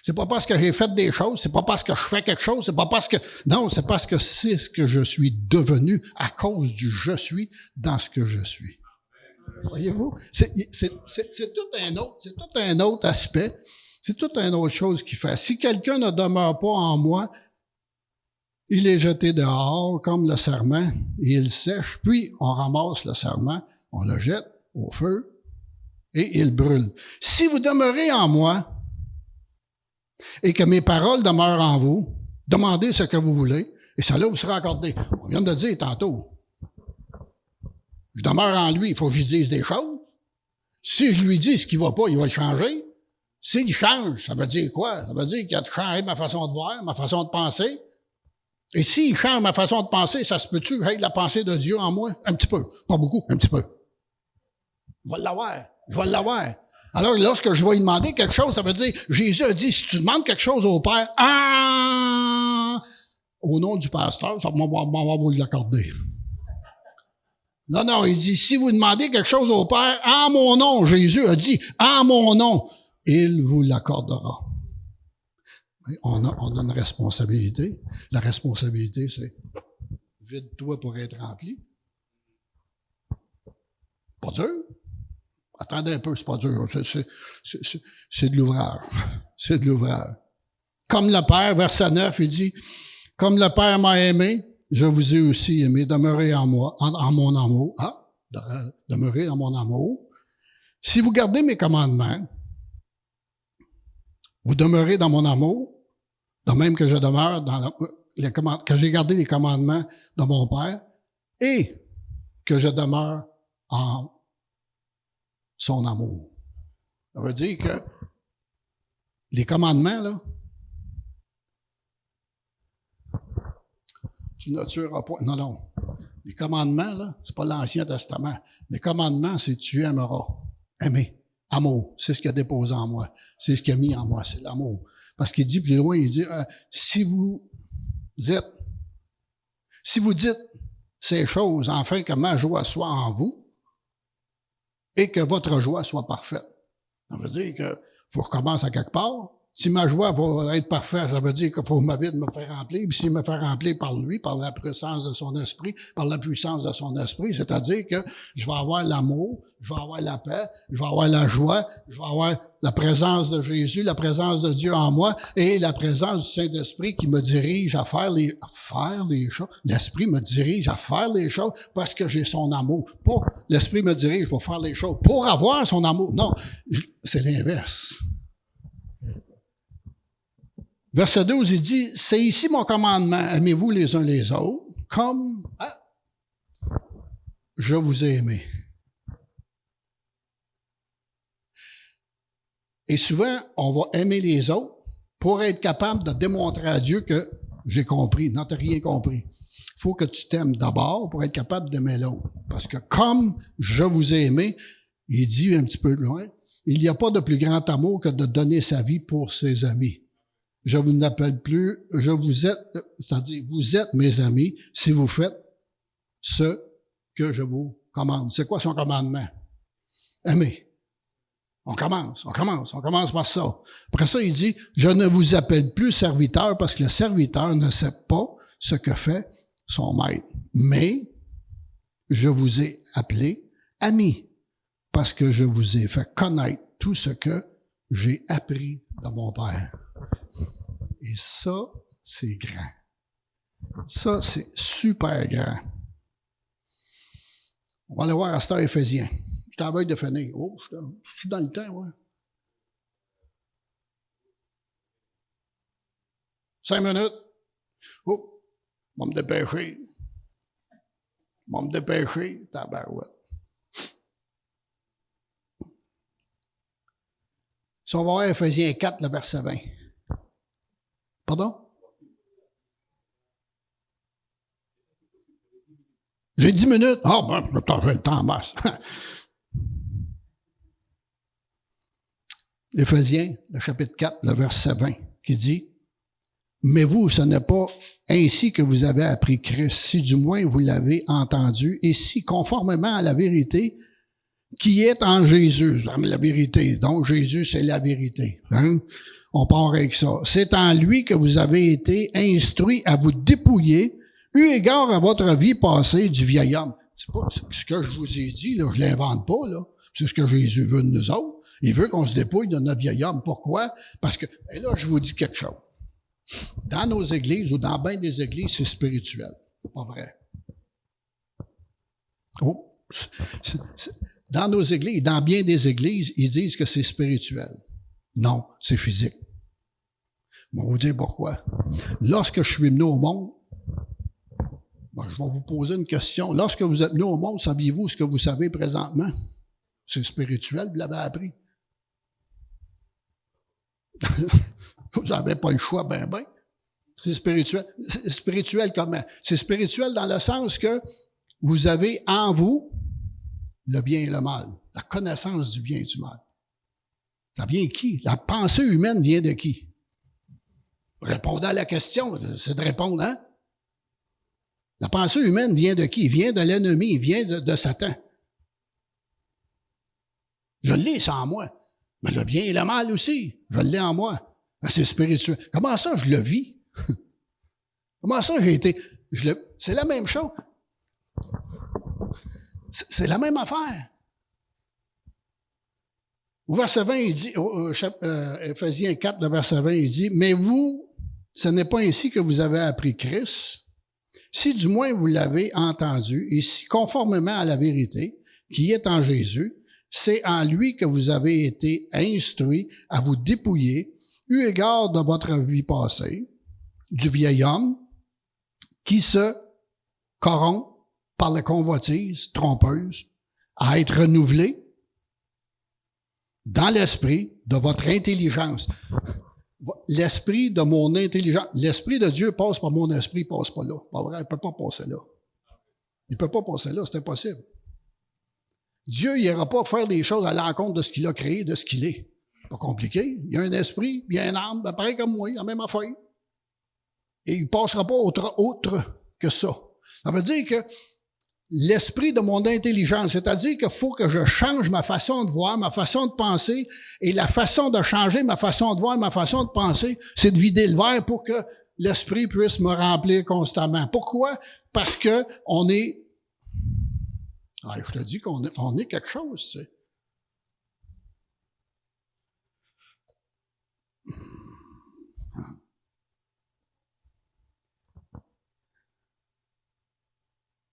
C'est pas parce que j'ai fait des choses, c'est pas parce que je fais quelque chose, c'est pas parce que... Non, c'est parce que c'est ce que je suis devenu à cause du je suis dans ce que je suis. Voyez-vous? C'est tout un autre aspect. C'est toute une autre chose qui fait. Si quelqu'un ne demeure pas en moi, il est jeté dehors comme le serment et il sèche, puis on ramasse le serment, on le jette au feu et il brûle. Si vous demeurez en moi et que mes paroles demeurent en vous, demandez ce que vous voulez et cela vous sera accordé. On vient de dire tantôt. Je demeure en lui, il faut que je lui dise des choses. Si je lui dis ce qui va pas, il va le changer. S'il change, ça veut dire quoi? Ça veut dire qu'il a changé ma façon de voir, ma façon de penser. Et s'il change ma façon de penser, ça se peut-tu être la pensée de Dieu en moi? Un petit peu. Pas beaucoup, un petit peu. Je vais l'avoir. Alors, lorsque je vais lui demander quelque chose, ça veut dire, Jésus a dit, si tu demandes quelque chose au Père, au nom du pasteur, ça va vous l'accorder. Non, il dit, si vous demandez quelque chose au Père, en mon nom, Jésus a dit, en mon nom, il vous l'accordera. On a une responsabilité. La responsabilité, c'est vide-toi pour être rempli. Pas dur. Attendez un peu, c'est pas dur. C'est de l'ouvrage. C'est de l'ouvrage. Comme le Père, verset 9, il dit, comme le Père m'a aimé, je vous ai aussi aimé. Demeurez en moi, en mon amour. Demeurez dans mon amour. Si vous gardez mes commandements, vous demeurez dans mon amour, de même que je demeure que j'ai gardé les commandements de mon Père et que je demeure en son amour. Ça veut dire que les commandements, là, tu ne tueras pas. Non. Les commandements, là, c'est pas l'Ancien Testament. Les commandements, c'est tu aimeras. Aimer. Amour. C'est ce qu'il a déposé en moi. C'est ce qu'il a mis en moi. C'est l'amour. Parce qu'il dit plus loin, il dit, si vous dites ces choses, afin que ma joie soit en vous et que votre joie soit parfaite. Ça veut dire que faut que je recommence à quelque part. Si ma joie va être parfaite, ça veut dire qu'il faut ma vie de me faire remplir. Puis s'il me fait remplir par lui, par la puissance de son esprit, par la puissance de son esprit, c'est-à-dire que je vais avoir l'amour, je vais avoir la paix, je vais avoir la joie, je vais avoir la présence de Jésus, la présence de Dieu en moi et la présence du Saint-Esprit qui me dirige à faire les choses. L'Esprit me dirige à faire les choses parce que j'ai son amour. Pas l'Esprit me dirige pour faire les choses, pour avoir son amour. Non, c'est l'inverse. Verset 12, il dit, c'est ici mon commandement, aimez-vous les uns les autres, comme je vous ai aimé. Et souvent, on va aimer les autres pour être capable de démontrer à Dieu que j'ai compris. Non, t'as rien compris. Il faut que tu t'aimes d'abord pour être capable d'aimer l'autre. Parce que comme je vous ai aimé, il dit un petit peu loin, il n'y a pas de plus grand amour que de donner sa vie pour ses amis. Je vous n'appelle plus, c'est-à-dire, vous êtes mes amis si vous faites ce que je vous commande. C'est quoi son commandement? Aimer. On commence par ça. Après ça, il dit, je ne vous appelle plus serviteur parce que le serviteur ne sait pas ce que fait son maître. Mais je vous ai appelé amis parce que je vous ai fait connaître tout ce que j'ai appris de mon Père. Et ça, c'est grand. Ça, c'est super grand. On va aller voir à cette Éphésiens. Je suis à la veille de finir. Oh, je suis dans le temps, ouais. 5 minutes. Oh, je vais me dépêcher. Tabarouette. Si on va voir Éphésiens 4, le verset 20. Pardon? J'ai 10 minutes. Ah, j'ai le temps en masse. Éphésiens, le chapitre 4, le verset 20, qui dit, « Mais vous, ce n'est pas ainsi que vous avez appris Christ, si du moins vous l'avez entendu, et si conformément à la vérité qui est en Jésus. » La vérité, donc Jésus, c'est la vérité. Hein? On part avec ça. C'est en lui que vous avez été instruits à vous dépouiller, eu égard à votre vie passée du vieil homme. C'est pas ce que je vous ai dit, là, je l'invente pas, là. C'est ce que Jésus veut de nous autres. Il veut qu'on se dépouille de notre vieil homme. Pourquoi? Parce que, et là, je vous dis quelque chose. Dans nos églises, ou dans bien des églises, c'est spirituel. C'est pas vrai. Oh, dans nos églises, dans bien des églises, ils disent que c'est spirituel. Non, c'est physique. Je vais vous dire pourquoi. Lorsque je suis venu au monde, je vais vous poser une question. Lorsque vous êtes venu au monde, saviez-vous ce que vous savez présentement? C'est spirituel, vous l'avez appris. Vous n'avez pas le choix, ben. C'est spirituel. C'est spirituel comment? C'est spirituel dans le sens que vous avez en vous le bien et le mal. La connaissance du bien et du mal. Ça vient de qui? La pensée humaine vient de qui? Répondez à la question, c'est de répondre, hein? La pensée humaine vient de qui? Vient de l'ennemi, vient de Satan. Je l'ai, ça en moi. Mais le bien et le mal aussi, je l'ai en moi. C'est spirituel. Comment ça, je le vis? Comment ça, j'ai été... C'est la même chose. C'est la même affaire. Au verset 20, il dit, Éphésiens 4, le verset 20, il dit, « Mais vous, ce n'est pas ainsi que vous avez appris Christ, si du moins vous l'avez entendu, et si conformément à la vérité qui est en Jésus, c'est en lui que vous avez été instruits à vous dépouiller, eu égard de votre vie passée, du vieil homme qui se corrompt par la convoitise trompeuse, à être renouvelé dans l'esprit de votre intelligence. L'esprit de mon intelligence. L'esprit de Dieu passe par mon esprit, il passe pas là. Pas vrai, il peut pas passer là. Il peut pas passer là, c'est impossible. Dieu, il n'ira pas faire des choses à l'encontre de ce qu'il a créé, de ce qu'il est. Pas compliqué. Il y a un esprit, il y a une âme, ben pareil comme moi, la même affaire. Et il ne passera pas autre que ça. Ça veut dire que l'esprit de mon intelligence, c'est-à-dire qu'il faut que je change ma façon de voir, ma façon de penser, et la façon de changer ma façon de voir, ma façon de penser, c'est de vider le verre pour que l'esprit puisse me remplir constamment. Pourquoi? Parce que on est... Ah, je te dis qu'on est quelque chose, tu sais.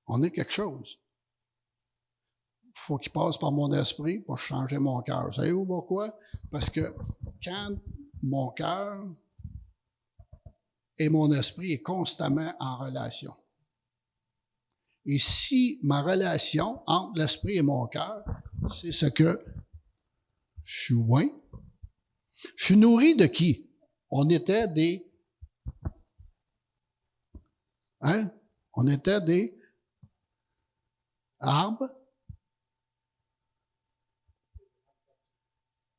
On est quelque chose. Il faut qu'il passe par mon esprit pour changer mon cœur. Savez-vous pourquoi? Parce que quand mon cœur et mon esprit est constamment en relation. Et si ma relation entre l'esprit et mon cœur, c'est ce que je suis loin, je suis nourri de qui? On était des... Hein? On était des arbres,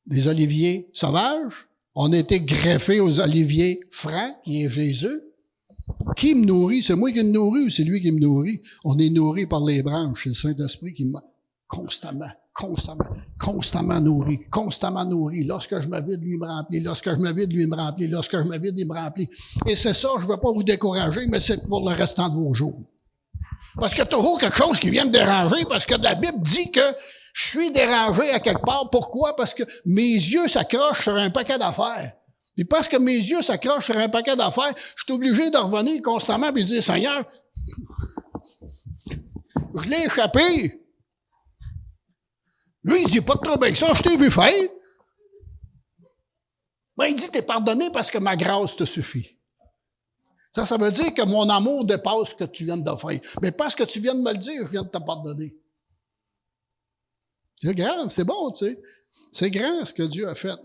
des oliviers sauvages. On était greffés aux oliviers francs, qui est Jésus. Qui me nourrit? C'est moi qui me nourris ou c'est lui qui me nourrit? On est nourri par les branches. C'est le Saint-Esprit qui me... Constamment nourri. Lorsque je me vide, lui me remplit. Lorsque je me vide, lui me remplit. Lorsque je me vide, il me remplit. Et c'est ça, je ne veux pas vous décourager, mais c'est pour le restant de vos jours. Parce qu'il y a toujours quelque chose qui vient me déranger, parce que la Bible dit que je suis dérangé à quelque part. Pourquoi? Parce que mes yeux s'accrochent sur un paquet d'affaires. Et parce que mes yeux s'accrochent sur un paquet d'affaires, je suis obligé de revenir constamment et de dire, Seigneur, je l'ai échappé. Lui, il dit pas de trouble avec ça, je t'ai vu faire. Ben, il dit, t'es pardonné parce que ma grâce te suffit. Ça veut dire que mon amour dépasse ce que tu viens de faire. Mais parce que tu viens de me le dire, je viens de te pardonner. C'est grand, c'est bon, tu sais. C'est grand ce que Dieu a fait.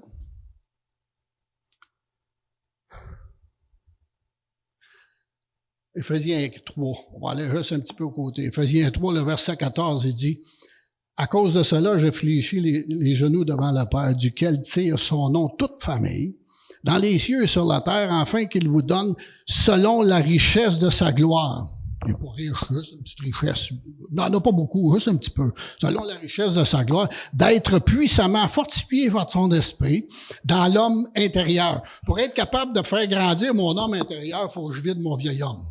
Éphésiens 3, on va aller juste un petit peu au côté. Éphésiens 3, le verset 14, il dit, « À cause de cela, je fléchis les genoux devant le Père, duquel tire son nom toute famille, dans les cieux et sur la terre, afin qu'il vous donne selon la richesse de sa gloire. » Il n'est pas riche, juste une petite richesse. Non, il n'en a pas beaucoup, juste un petit peu. Selon la richesse de sa gloire, d'être puissamment fortifié par son esprit dans l'homme intérieur. Pour être capable de faire grandir mon homme intérieur, il faut que je vide mon vieil homme.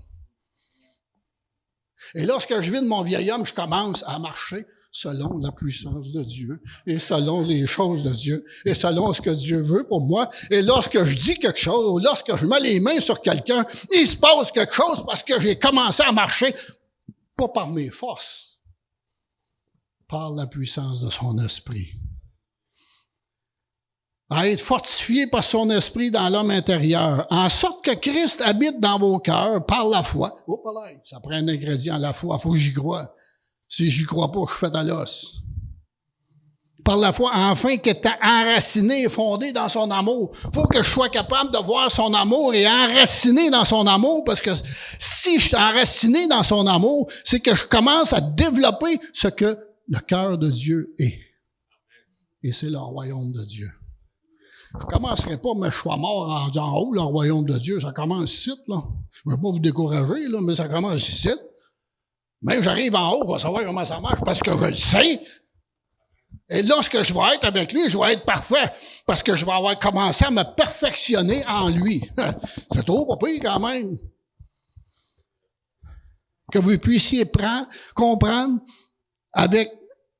Et lorsque je vide mon vieil homme, je commence à marcher selon la puissance de Dieu et selon les choses de Dieu et selon ce que Dieu veut pour moi. Et lorsque je dis quelque chose ou lorsque je mets les mains sur quelqu'un, il se passe quelque chose parce que j'ai commencé à marcher, pas par mes forces, par la puissance de son esprit. À être fortifié par son esprit dans l'homme intérieur, en sorte que Christ habite dans vos cœurs par la foi. Oh, ça prend un ingrédient, la foi, il faut que j'y croie. Si j'y crois pas, je suis fait à l'os. Par la foi, afin qu'étant enraciné et fondé dans son amour. Il faut que je sois capable de voir son amour et enraciné dans son amour, parce que si je suis enraciné dans son amour, c'est que je commence à développer ce que le cœur de Dieu est. Et c'est le royaume de Dieu. Je commencerai pas, mais je sois mort en haut, le royaume de Dieu. Ça commence ici, là. Je ne veux pas vous décourager, là, mais ça commence ici. Même j'arrive en haut, je vais savoir comment ça marche parce que je le sais. Et lorsque je vais être avec lui, je vais être parfait parce que je vais avoir commencé à me perfectionner en lui. C'est trop pas pire quand même. Que vous puissiez comprendre avec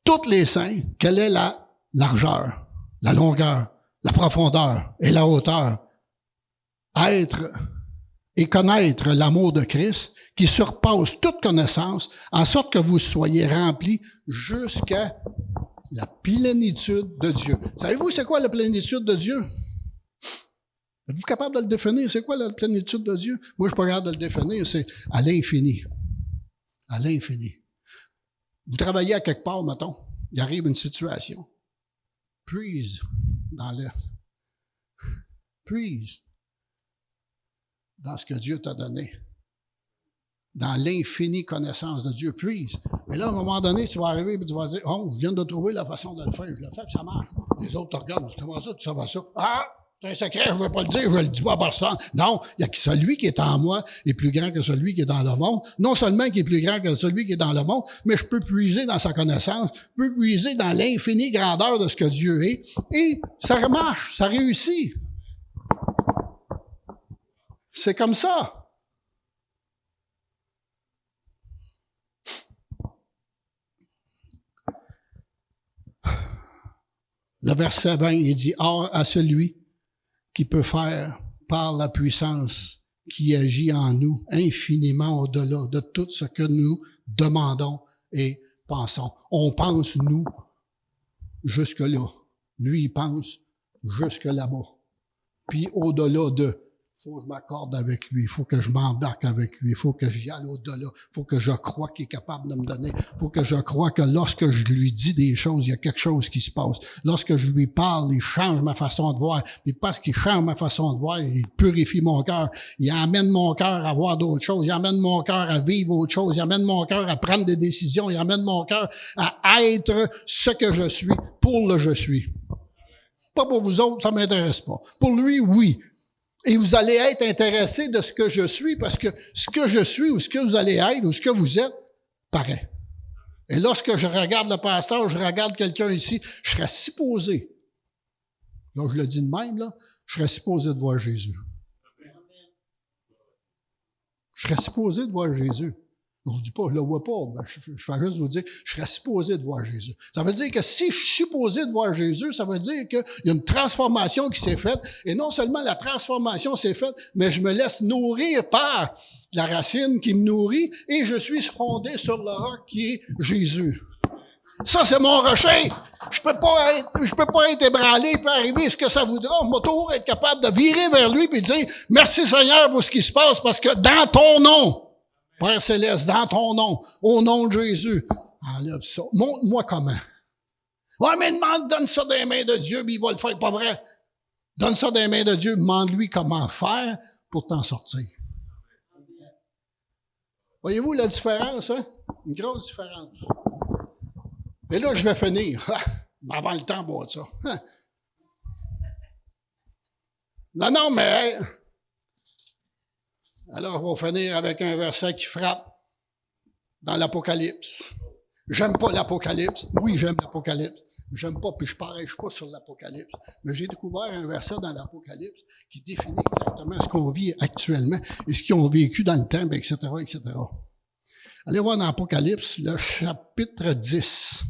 tous les saints quelle est la largeur, la longueur, la profondeur et la hauteur. Être et connaître l'amour de Christ qui surpasse toute connaissance, en sorte que vous soyez remplis jusqu'à la plénitude de Dieu. Savez-vous c'est quoi la plénitude de Dieu? Êtes-vous capable de le définir? C'est quoi la plénitude de Dieu? Moi, je suis pas capable de le définir, c'est à l'infini. À l'infini. Vous travaillez à quelque part, mettons, il arrive une situation. Puise dans ce que Dieu t'a donné. Dans l'infinie connaissance de Dieu, puise. Mais là, à un moment donné, tu vas arriver et tu vas dire, oh, je viens de trouver la façon de le faire. Je le fais, puis ça marche. Les autres te regardent, comment ça, tu savais ça? Ah! C'est un secret, je ne veux pas le dire, je ne le dis pas à personne. Non, il y a que celui qui est en moi est plus grand que celui qui est dans le monde. Non seulement qui est plus grand que celui qui est dans le monde, mais je peux puiser dans sa connaissance, je peux puiser dans l'infinie grandeur de ce que Dieu est. Et ça marche, ça réussit. C'est comme ça. Le verset 20, il dit, « Or, à celui qui peut faire par la puissance qui agit en nous infiniment au-delà de tout ce que nous demandons et pensons. » On pense, nous, jusque-là. Lui, il pense jusque là-bas. Puis au-delà de, faut que je m'accorde avec lui, il faut que je m'embarque avec lui, il faut que j'y aille au-delà, il faut que je croie qu'il est capable de me donner, il faut que je croie que lorsque je lui dis des choses, il y a quelque chose qui se passe. Lorsque je lui parle, il change ma façon de voir. Puis parce qu'il change ma façon de voir, il purifie mon cœur, il amène mon cœur à voir d'autres choses, il amène mon cœur à vivre autre chose, il amène mon cœur à prendre des décisions, il amène mon cœur à être ce que je suis pour le je suis. Pas pour vous autres, ça m'intéresse pas. Pour lui, oui. Et vous allez être intéressé de ce que je suis, parce que ce que je suis, ou ce que vous allez être, ou ce que vous êtes, paraît. Et lorsque je regarde le pasteur, je regarde quelqu'un ici, je serais supposé, là je le dis de même, là, je serais supposé de voir Jésus. Je serais supposé de voir Jésus. Je ne vous dis pas, je ne le vois pas, mais je fais juste vous dire, je serais supposé de voir Jésus. Ça veut dire que si je suis supposé de voir Jésus, ça veut dire qu'il y a une transformation qui s'est faite. Et non seulement la transformation s'est faite, mais je me laisse nourrir par la racine qui me nourrit et je suis fondé sur le roc qui est Jésus. Ça, c'est mon rocher. Je peux pas être ébranlé, il peut arriver ce que ça voudra. Je vais toujours être capable de virer vers lui et dire, merci Seigneur pour ce qui se passe parce que dans ton nom, Père Céleste, dans ton nom, au nom de Jésus, enlève ça. Montre-moi comment. Ouais, mais donne ça dans les mains de Dieu, puis il va le faire, pas vrai. Donne ça dans les mains de Dieu, demande-lui comment faire pour t'en sortir. Voyez-vous la différence, hein? Une grosse différence. Et là, je vais finir. Avant le temps, boire ça. Non, mais... Alors, on va finir avec un verset qui frappe dans l'Apocalypse. J'aime pas l'Apocalypse. Oui, j'aime l'Apocalypse. J'aime pas, puis je parèche pas sur l'Apocalypse. Mais j'ai découvert un verset dans l'Apocalypse qui définit exactement ce qu'on vit actuellement et ce qu'ils ont vécu dans le temps, etc., etc. Allez voir dans l'Apocalypse, le chapitre 10.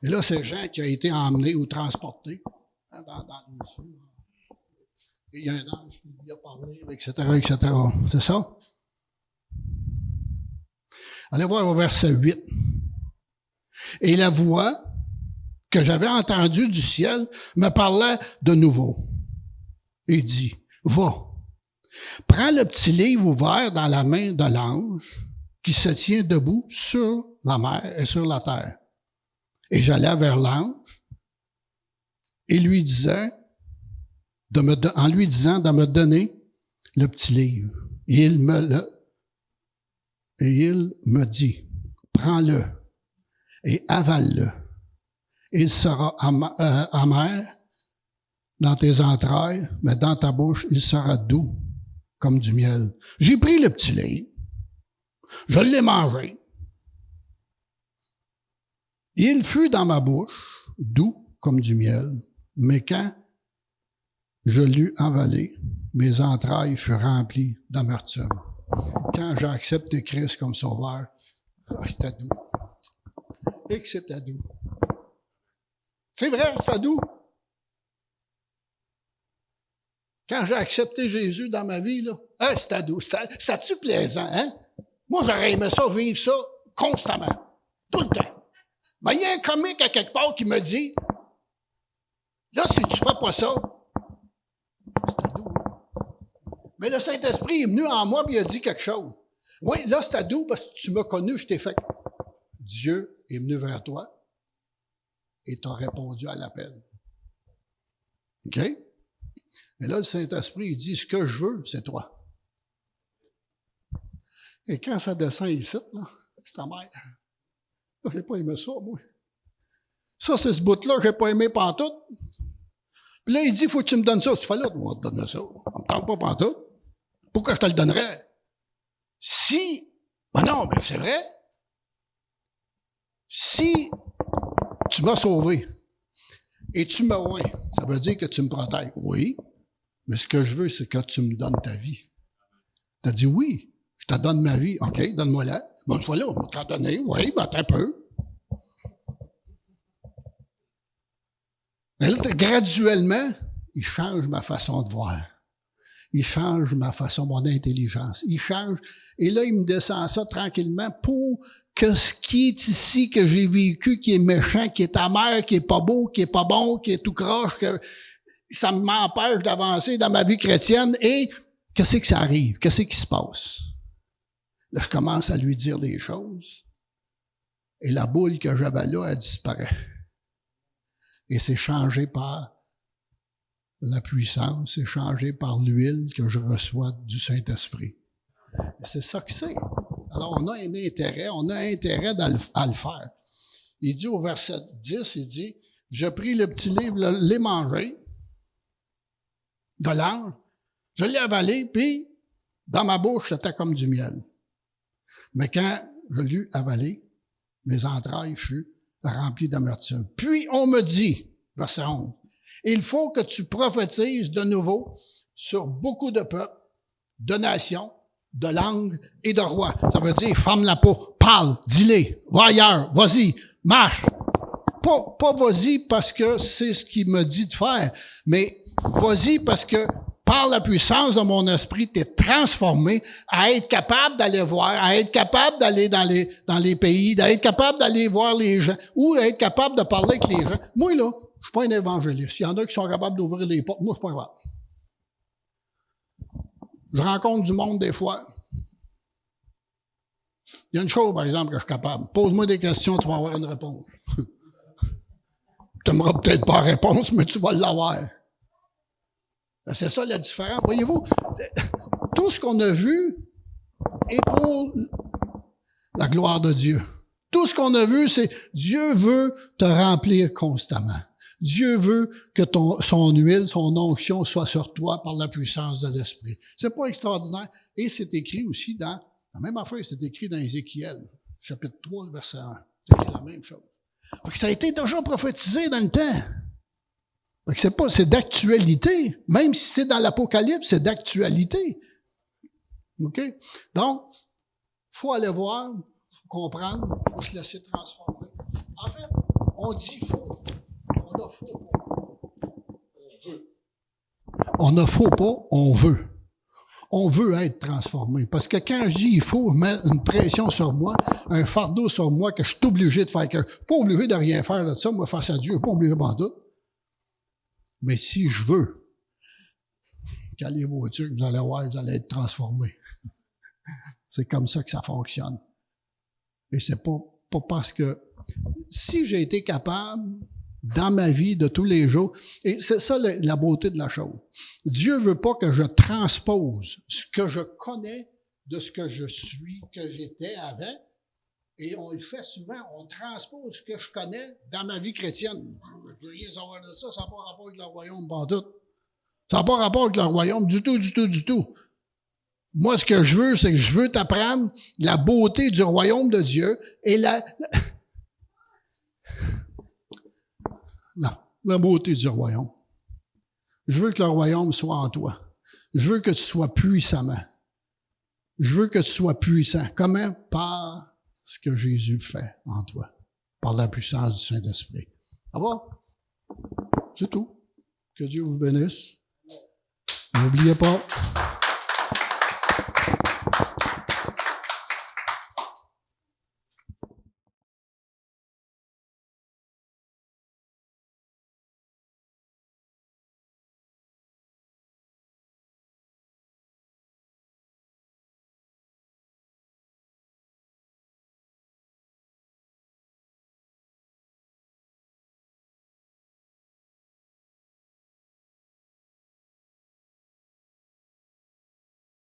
Et là, c'est Jean qui a été emmené ou transporté dans les cieux. Et il y a un ange qui lui a parlé, etc., etc. C'est ça? Allez voir au verset 8. Et la voix que j'avais entendue du ciel me parlait de nouveau. Il dit, va, prends le petit livre ouvert dans la main de l'ange qui se tient debout sur la mer et sur la terre. Et j'allais vers l'ange et lui disant, en lui disant de me donner le petit livre. Et il me dit, prends-le et avale-le. Il sera amer, dans tes entrailles, mais dans ta bouche, il sera doux comme du miel. J'ai pris le petit livre, je l'ai mangé. Il fut dans ma bouche doux comme du miel, mais quand je l'eus avalé, mes entrailles furent remplies d'amertume. Quand j'ai accepté Christ comme sauveur, c'était doux. Et que c'était doux. C'est vrai, c'était doux. Quand j'ai accepté Jésus dans ma vie, là, c'était doux. C'était-tu plaisant, hein? Moi, j'aurais aimé ça, vivre ça constamment. Tout le temps. Mais il y a un comique à quelque part qui me dit, là, si tu fais pas ça, c'était doux. Mais le Saint-Esprit est venu en moi et il a dit quelque chose. Oui, là, c'était doux parce que tu m'as connu, je t'ai fait. Dieu est venu vers toi et t'a répondu à l'appel. OK? Mais là, le Saint-Esprit, il dit, ce que je veux, c'est toi. Et quand ça descend ici, là, c'est ta mère. Là, j'ai pas aimé ça, moi. Ça, c'est ce bout-là que j'ai pas aimé pantoute. Puis là, il dit, faut que tu me donnes ça. Tu fais là, on va te donner ça. On me tente pas pantoute. Pourquoi je te le donnerais? Si, ben non, mais c'est vrai. Si tu m'as sauvé et tu me oins, ça veut dire que tu me protèges. Oui, mais ce que je veux, c'est que tu me donnes ta vie. Tu as dit oui, je te donne ma vie. OK, donne-moi-la. Bon, voilà, on va te la donner. Oui, ben, attends un peu. Mais là, graduellement, il change ma façon de voir. Il change ma façon, mon intelligence. Il change. Et là, il me descend ça tranquillement pour que ce qui est ici, que j'ai vécu, qui est méchant, qui est amer, qui est pas beau, qui est pas bon, qui est tout croche, que ça m'empêche d'avancer dans ma vie chrétienne. Et qu'est-ce que ça arrive? Qu'est-ce qui se passe? Là, je commence à lui dire des choses. Et la boule que j'avais là, elle disparaît. Et c'est changé par la puissance, c'est changé par l'huile que je reçois du Saint-Esprit. Et c'est ça que c'est. Alors, on a intérêt à le faire. Il dit au verset 10, il dit, « Je pris le petit livre, l'ai mangé de l'ange, je l'ai avalé, puis dans ma bouche, c'était comme du miel. Mais quand je l'eus avalé, mes entrailles furent remplies d'amertume. Puis on me dit, verset 11, il faut que tu prophétises de nouveau sur beaucoup de peuples, de nations, de langues et de rois. Ça veut dire, ferme la peau, parle, dis-les, va ailleurs, vas-y, marche. Pas vas-y parce que c'est ce qu'il me dit de faire, mais vas-y parce que par la puissance de mon esprit, tu es transformé à être capable d'aller voir, à être capable d'aller dans les pays, d'être capable d'aller voir les gens, ou à être capable de parler avec les gens. Moi, là, je suis pas un évangéliste. Il y en a qui sont capables d'ouvrir les portes. Moi, je suis pas capable. Je rencontre du monde des fois. Il y a une chose, par exemple, que je suis capable. Pose-moi des questions, tu vas avoir une réponse. Tu n'aimeras peut-être pas la réponse, mais tu vas l'avoir. C'est ça la différence. Voyez-vous, tout ce qu'on a vu est pour la gloire de Dieu. Tout ce qu'on a vu, c'est Dieu veut te remplir constamment. Dieu veut que son huile, son onction soit sur toi par la puissance de l'Esprit. C'est pas extraordinaire. Et c'est écrit aussi dans, la même affaire, c'est écrit dans Ézéchiel, chapitre 3, le verset 1. C'est écrit la même chose. Fait que ça a été déjà prophétisé dans le temps. Fait que c'est d'actualité. Même si c'est dans l'Apocalypse, c'est d'actualité. OK? Donc, faut aller voir, faut comprendre, faut se laisser transformer. En fait, on dit faux. On a faux pas. On veut. On a faux pas, on veut. On veut être transformé. Parce que quand je dis il faut mettre une pression sur moi, un fardeau sur moi que je suis obligé de faire, que je suis pas obligé de rien faire de ça, moi, face à Dieu, je suis pas obligé de tout. Mais si je veux, calez vos trucs, vous allez voir, vous allez être transformés. C'est comme ça que ça fonctionne. Et c'est pas parce que si j'ai été capable dans ma vie de tous les jours, et c'est ça la beauté de la chose. Dieu veut pas que je transpose ce que je connais de ce que je suis, que j'étais avant, Et on le fait souvent, on transpose ce que je connais dans ma vie chrétienne. Je veux rien savoir de ça, ça n'a pas rapport avec le royaume, pas tout. Ça n'a pas rapport avec le royaume, du tout, du tout, du tout. Moi, ce que je veux, c'est que je veux t'apprendre la beauté du royaume de Dieu et la beauté du royaume. Je veux que le royaume soit en toi. Je veux que tu sois puissamment. Je veux que tu sois puissant. Comment? Par ce que Jésus fait en toi. Par la puissance du Saint-Esprit. Ça va? C'est tout. Que Dieu vous bénisse. N'oubliez pas.